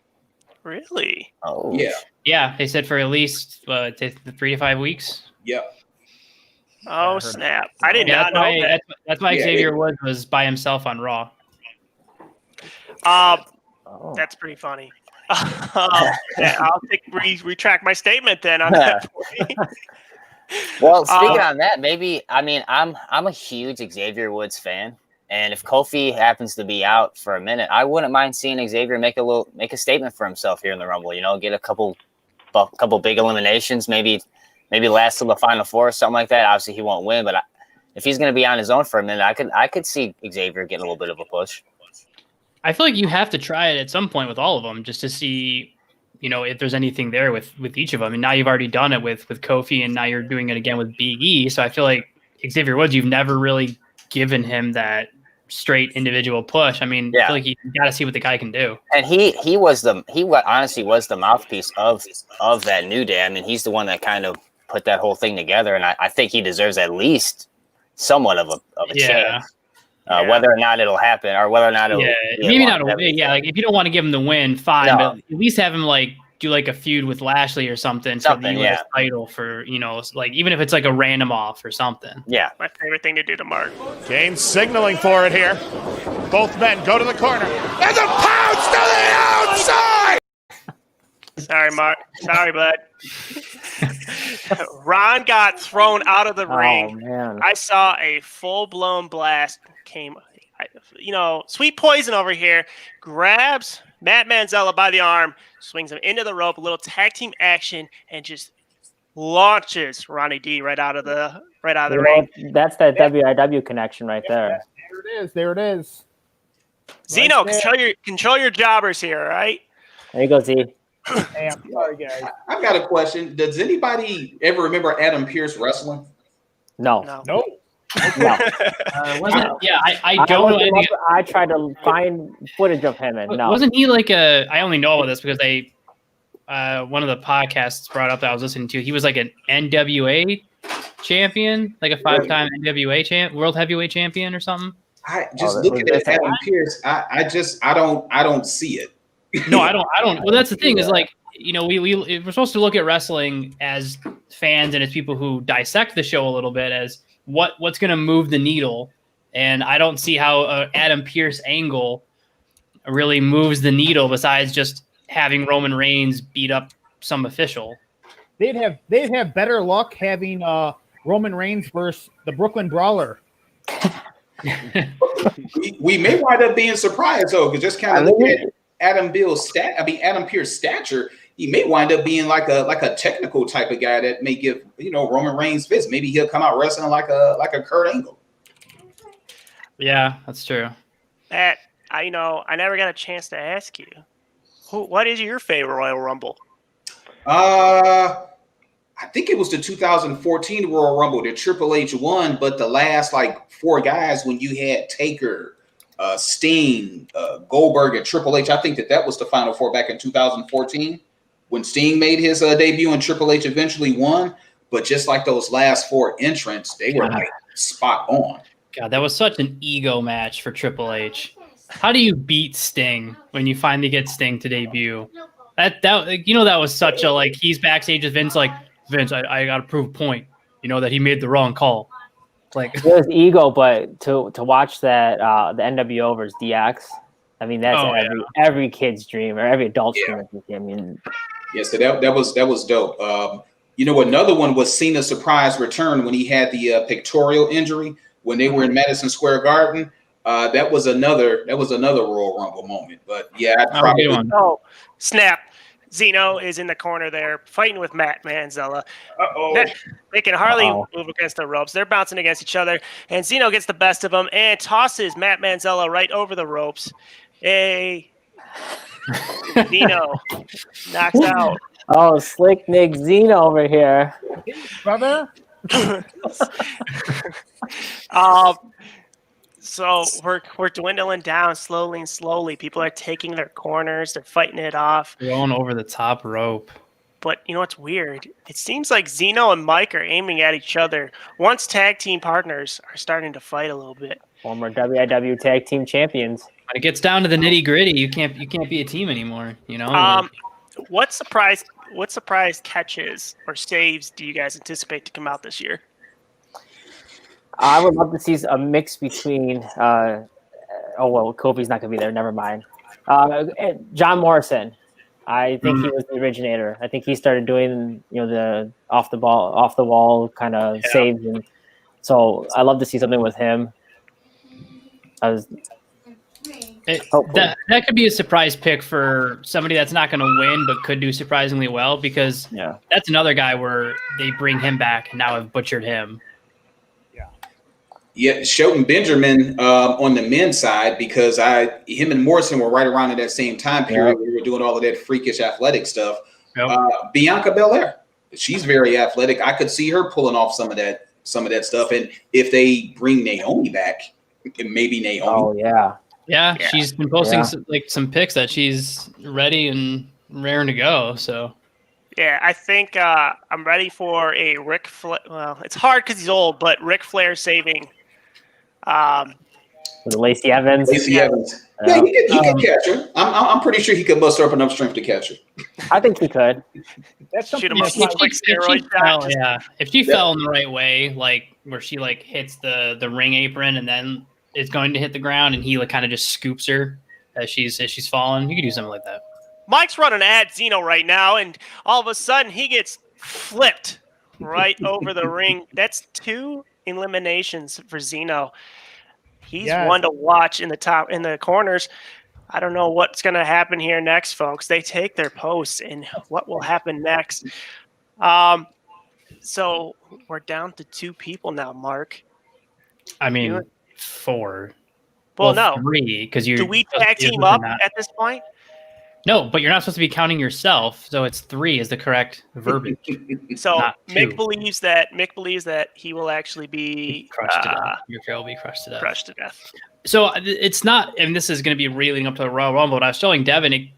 Really? Oh. Yeah. Yeah, they said for at least 3 to 5 weeks. Yep. Oh, snap. I did not know that. That's why Xavier Woods was by himself on Raw. That's pretty funny. I'll retract my statement then on that point. Well, speaking on that, maybe I'm a huge Xavier Woods fan, and if Kofi happens to be out for a minute, I wouldn't mind seeing Xavier make a statement for himself here in the Rumble. You know, get a couple big eliminations, maybe last till the Final Four or something like that. Obviously, he won't win, but if he's going to be on his own for a minute, I could see Xavier getting a little bit of a push. I feel like you have to try it at some point with all of them just to see, you know, if there's anything there with each of them. And now you've already done it with Kofi, and now you're doing it again with Big E. So I feel like Xavier Woods, you've never really given him that straight individual push. I mean, I feel like you got to see what the guy can do. And he honestly was the mouthpiece of that New Day. I mean, he's the one that kind of put that whole thing together, and I think he deserves at least somewhat of a chance. Whether or not it'll happen, or whether or not it'll maybe not a win. Yeah, like if you don't want to give him the win, fine, but at least have him like do like a feud with Lashley or something for the US title, for, you know, like even if it's like a random off or something. Yeah, my favorite thing to do to Mark. Kane signaling for it here. Both men go to the corner. And the pounce to the outside. Sorry, Mark. Sorry, bud. Ron got thrown out of the ring. Man. I saw a full-blown blast came. You know, Sweet Poison over here grabs Matt Manzella by the arm, swings him into the rope, a little tag team action, and just launches Ronnie D right out of the ring. That's that WIW connection right there. There it is. Zeno, control your jobbers here, all right? There you go, Z. Hey, I'm sorry, guys. I've got a question. Does anybody ever remember Adam Pearce wrestling? No. No. I don't know anything. I tried to find footage of him, and no. Wasn't he like I only know about this because one of the podcasts brought up that I was listening to. He was like an NWA champion, like a 5-time NWA world heavyweight champion or something. Looking at Adam Pearce, I don't see it. No, I don't. Well, that's the thing is, like, you know, we're supposed to look at wrestling as fans and as people who dissect the show a little bit as what's going to move the needle. And I don't see how Adam Pearce angle really moves the needle besides just having Roman Reigns beat up some official. They'd have better luck having Roman Reigns versus the Brooklyn Brawler. we may wind up being surprised though, because just kind of look at Adam Pearce's stature, he may wind up being like a technical type of guy that may give, you know, Roman Reigns fits. Maybe he'll come out wrestling like a Kurt Angle. Yeah, that's true. Matt, I never got a chance to ask you, what is your favorite Royal Rumble? I think it was the 2014 Royal Rumble that Triple H won, but the last like 4 guys, when you had Taker, Sting, Goldberg, and Triple H, I think that was the Final Four back in 2014 when Sting made his debut and Triple H eventually won. But just like those last 4 entrants, they were like spot on. God, that was such an ego match for Triple H. How do you beat Sting when you finally get Sting to debut? That was such a, like, he's backstage with Vince, like, Vince, I got to prove a point, you know, that he made the wrong call. Like, it was ego, but to watch that the NWO versus DX, I mean, that's every kid's dream or every adult's dream. I mean, so that was dope. You know, another one was Cena's surprise return when he had the pectoral injury when they were in Madison Square Garden. That was another Royal Rumble moment. But yeah, I'd probably snap. Zeno is in the corner there fighting with Matt Manzella. They can hardly move against the ropes. They're bouncing against each other, and Zeno gets the best of them and tosses Matt Manzella right over the ropes. Zeno knocks out. Oh, Slick Nick Zeno over here. Brother. So we're dwindling down slowly. People are taking their corners. They're fighting it off. Going over the top rope. But you know what's weird? It seems like Zeno and Mike are aiming at each other. Once tag team partners are starting to fight a little bit. Former WIW tag team champions. When it gets down to the nitty gritty, you can't be a team anymore. You know. What surprise catches or saves do you guys anticipate to come out this year? I would love to see a mix between. Kofi's not going to be there. Never mind. John Morrison. I think he was the originator. I think he started doing, the off the wall kind of saves, and so I love to see something with him. That could be a surprise pick for somebody that's not going to win, but could do surprisingly well, because that's another guy where they bring him back and now have butchered him. Yeah, Shelton Benjamin on the men's side, because him and Morrison were right around in that same time period. We were doing all of that freakish athletic stuff. Bianca Belair, she's very athletic. I could see her pulling off some of that stuff. And if they bring Naomi back, maybe Naomi. Oh yeah, she's been posting some pics that she's ready and raring to go. So. Yeah, I think I'm ready for a Ric Flair. Well, it's hard because he's old, but Ric Flair saving. Lacey Evans. Yeah, he could catch her. I'm pretty sure he could muster up enough strength to catch her. I think he could. That's something If she fell in the right way, like where she like hits the ring apron and then is going to hit the ground, and he like kind of just scoops her as she's falling, you could do something like that. Mike's running at Zeno right now, and all of a sudden he gets flipped right over the ring. That's 2 eliminations for Zeno. He's one to watch in the corners. I don't know what's going to happen here next, folks. They take their posts, and what will happen next? So we're down to 2 people now, Mark. I mean, 4. Well, no, 3, because you. Do we tag team up at this point? No, but you're not supposed to be counting yourself, so it's 3 is the correct verbiage. So Mick believes that he will actually be crushed to death. Your trail will be crushed to death. So it's not, and this is going to be really leading up to the Royal Rumble. But I was telling Devin,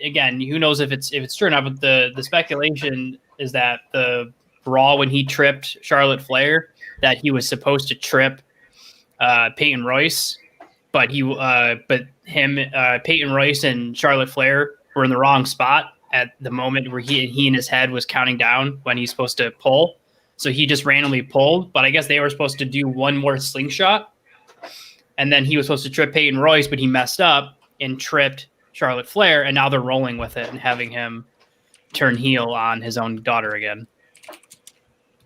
again, who knows if it's true or not, but the speculation is that the Raw, when he tripped Charlotte Flair, that he was supposed to trip Peyton Royce, but Peyton Royce and Charlotte Flair were in the wrong spot at the moment where he in his head was counting down when he's supposed to pull. So he just randomly pulled, but I guess they were supposed to do one more slingshot, and then he was supposed to trip Peyton Royce, but he messed up and tripped Charlotte Flair, and now they're rolling with it and having him turn heel on his own daughter again.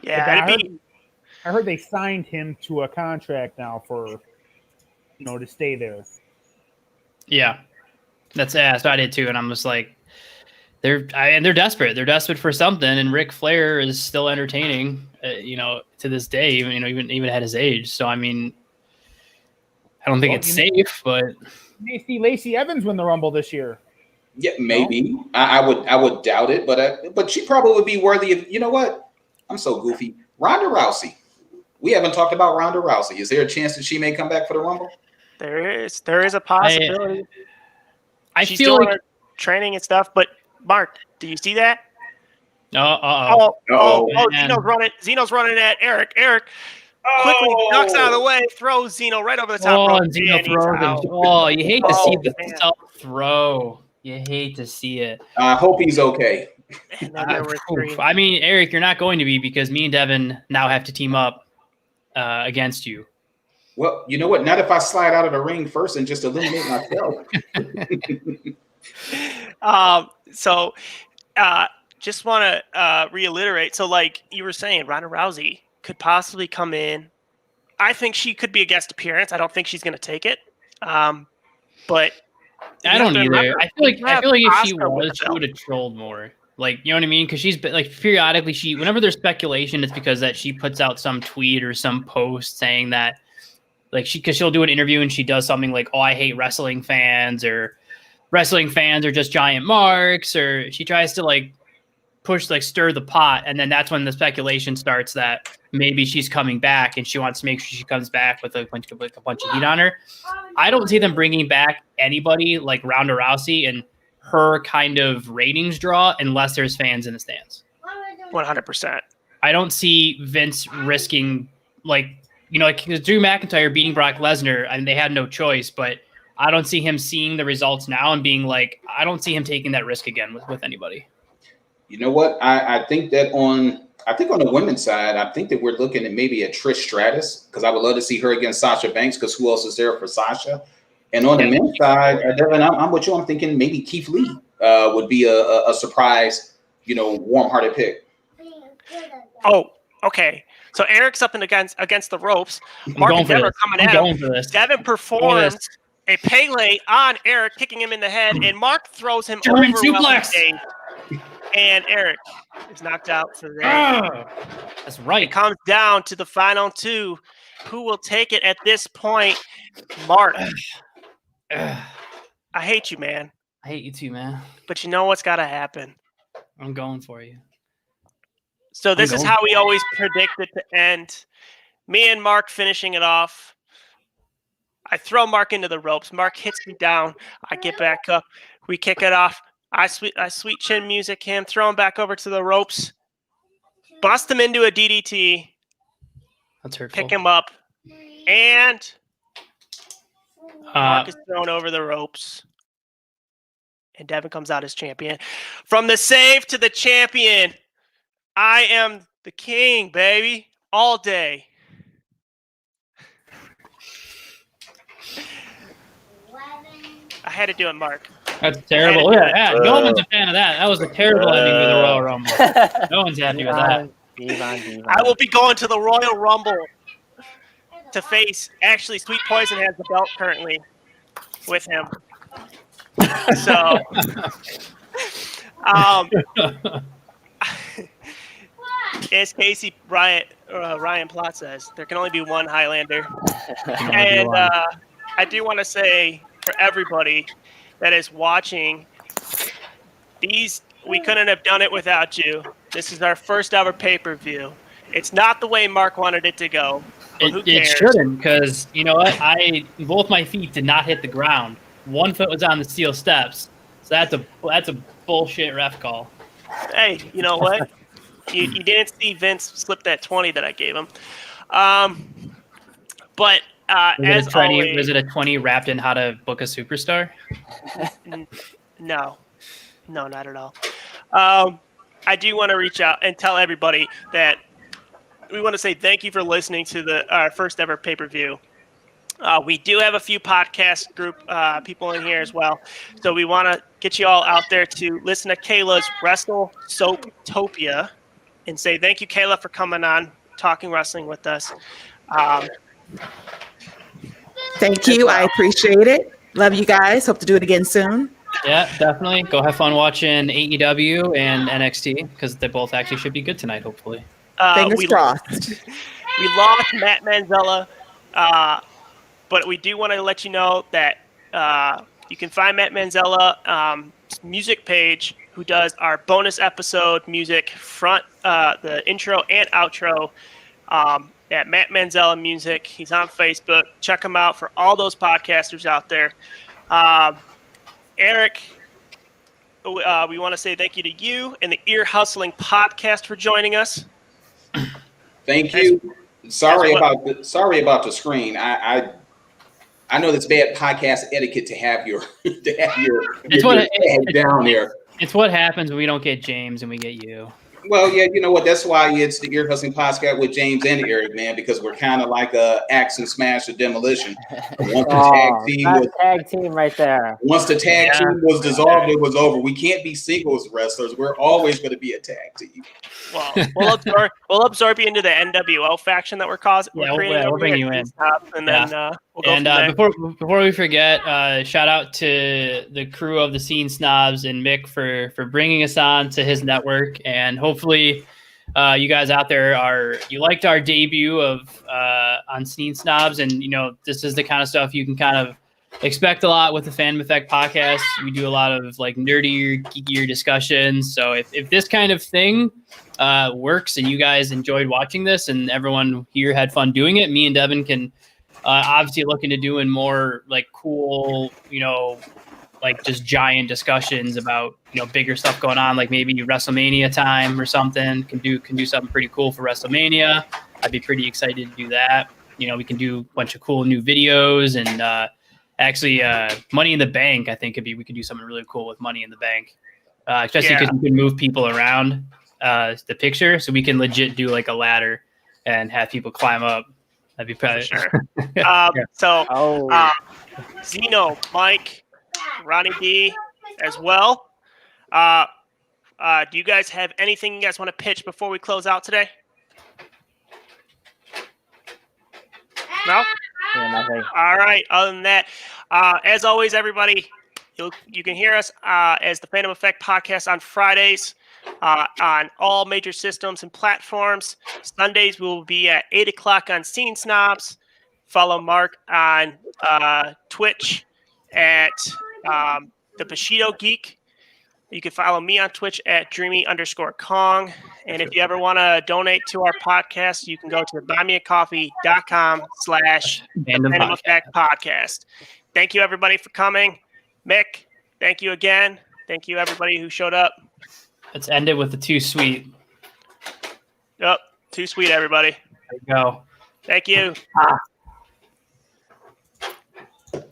Yeah, I heard they signed him to a contract now for, to stay there. Yeah, that's I did too, and I'm just like, they're desperate. They're desperate for something, and Ric Flair is still entertaining, to this day, even at his age. So I mean, I don't think it's safe, but you may see Lacey Evans win the Rumble this year. Yeah, maybe. I would doubt it, but she probably would be worthy of. You know what? I'm so goofy. Ronda Rousey. We haven't talked about Ronda Rousey. Is there a chance that she may come back for the Rumble? There is a possibility. She's feel doing like her training and stuff, but Mark, do you see that? Oh, Zeno's running at Eric. Eric quickly ducks out of the way, throws Zeno right over the top rope. And Zeno throws him. Oh, you hate to see the self-throw. You hate to see it. I hope he's okay. I mean, Eric, you're not going to be, because me and Devin now have to team up against you. Well, you know what? Not if I slide out of the ring first and just eliminate myself. Just want to reiterate. So, like you were saying, Ronda Rousey could possibly come in. I think she could be a guest appearance. I don't think she's going to take it. But I don't either. I feel like if she was, she would have trolled more. Like, you know what I mean? Because she's like periodically, whenever there's speculation, it's because that she puts out some tweet or some post saying that, like, because she'll do an interview and she does something like, "Oh, I hate wrestling fans," or "Wrestling fans are just giant marks," or she tries to like stir the pot, and then that's when the speculation starts that maybe she's coming back and she wants to make sure she comes back with a bunch of heat on her. I don't see them bringing back anybody like Ronda Rousey and her kind of ratings draw unless there's fans in the stands. 100%. I don't see Vince risking, like Drew McIntyre beating Brock Lesnar, and they had no choice, but I don't see him seeing the results now and being like, I don't see him taking that risk again with anybody. You know what? I think that on the women's side, I think that we're looking at maybe a Trish Stratus, because I would love to see her against Sasha Banks, because who else is there for Sasha? And on the men's side, Devin, I'm with you. I'm thinking maybe Keith Lee. would be a surprise, warm-hearted pick. Oh, okay. So Eric's up and against the ropes. Mark and Devin are coming at him. Devin performs a Pele on Eric, kicking him in the head, and Mark throws him German over suplex. And Eric is knocked out for that. That's right. It comes down to the final two. Who will take it at this point? Mark. I hate you, man. I hate you too, man. But you know what's got to happen. I'm going for you. So this is how we always predict it to end. Me and Mark finishing it off. I throw Mark into the ropes. Mark hits me down. I get back up. We kick it off. I sweet chin music him, throw him back over to the ropes, bust him into a DDT. That's hurtful. Pick him up, and Mark is thrown over the ropes. And Devin comes out as champion. From the save to the champion, I am the king, baby, all day. I had to do it, Mark. That's terrible. Yeah, no one's a fan of that. That was a terrible ending to the Royal Rumble. No one's happy with that. I will be going to the Royal Rumble to face. Actually, Sweet Poison has the belt currently with him. So, as Casey Ryan Plott says, there can only be one Highlander. And I do want to say for everybody that is watching, we couldn't have done it without you. This is our first ever pay-per-view. It's not the way Mark wanted it to go. It shouldn't, because you know what? Both my feet did not hit the ground. One foot was on the steel steps. So that's a bullshit ref call. Hey, you know what? you didn't see Vince slip that 20 that I gave him. But was it a 20 wrapped in how to book a superstar? No, not at all. I do want to reach out and tell everybody that we want to say thank you for listening to our first ever pay-per-view. We do have a few podcast group people in here as well. So we want to get you all out there to listen to Kayla's Wrestle Soaptopia and say thank you, Kayla, for coming on, talking wrestling with us. Thank you. I appreciate it. Love you guys. Hope to do it again soon. Yeah, definitely. Go have fun watching AEW and NXT because they both actually should be good tonight, hopefully. Fingers crossed. We lost Matt Manzella, but we do want to let you know that you can find Matt Manzella music page, who does our bonus episode music, the intro and outro, at Matt Manzella Music. He's on Facebook. Check him out for all those podcasters out there. Eric, we want to say thank you to you and the Ear Hustling Podcast for joining us. Thank you. Sorry about the screen. I know that's bad podcast etiquette to have your down there. It's what happens when we don't get James and we get you. Well, yeah, you know what? That's why it's the Ear Hustling Podcast with James and Eric, man, because we're kind of like a axe and smash or demolition. Once the tag team right there. Once the tag team was dissolved, it was over. We can't be singles wrestlers. We're always going to be a tag team. Well, we'll absorb you into the NWO faction that we're creating. We'll bring you in. And then we'll go and from there. before we forget, shout out to the crew of the Scene Snobs and Mick for bringing us on to his network, and hopefully you guys out there you liked our debut of on Scene Snobs, and you know this is the kind of stuff you can kind of expect a lot with the Fandom Effect podcast. We do a lot of like nerdier, geekier discussions. So if this kind of thing works and you guys enjoyed watching this and everyone here had fun doing it, me and Devin can obviously look into doing more like cool, you know, like just giant discussions about, you know, bigger stuff going on, like maybe WrestleMania time or something. Can do something pretty cool for WrestleMania. I'd be pretty excited to do that. You know, we can do a bunch of cool new videos and actually, Money in the Bank, I think we could do something really cool with Money in the Bank, especially because we can move people around the picture, so we can legit do like a ladder and have people climb up. That'd be probably sure. Zeno, Mike, Ronnie D, as well. Do you guys have anything you guys want to pitch before we close out today? No? Yeah, nothing. All right. Other than that, as always, everybody, you can hear us as the Phantom Effect podcast on Fridays on all major systems and platforms. Sundays we will be at 8 o'clock on Scene Snobs. Follow Mark on Twitch at the Bushido Geek. You can follow me on Twitch at dreamy_Kong. And if you ever want to donate to our podcast, you can go to buymeacoffee.com/Phantom Effect Podcast. Thank you, everybody, for coming. Mick, thank you again. Thank you, everybody who showed up. Let's end it with the too sweet. Yep, too sweet, everybody. There you go. Thank you. Ah.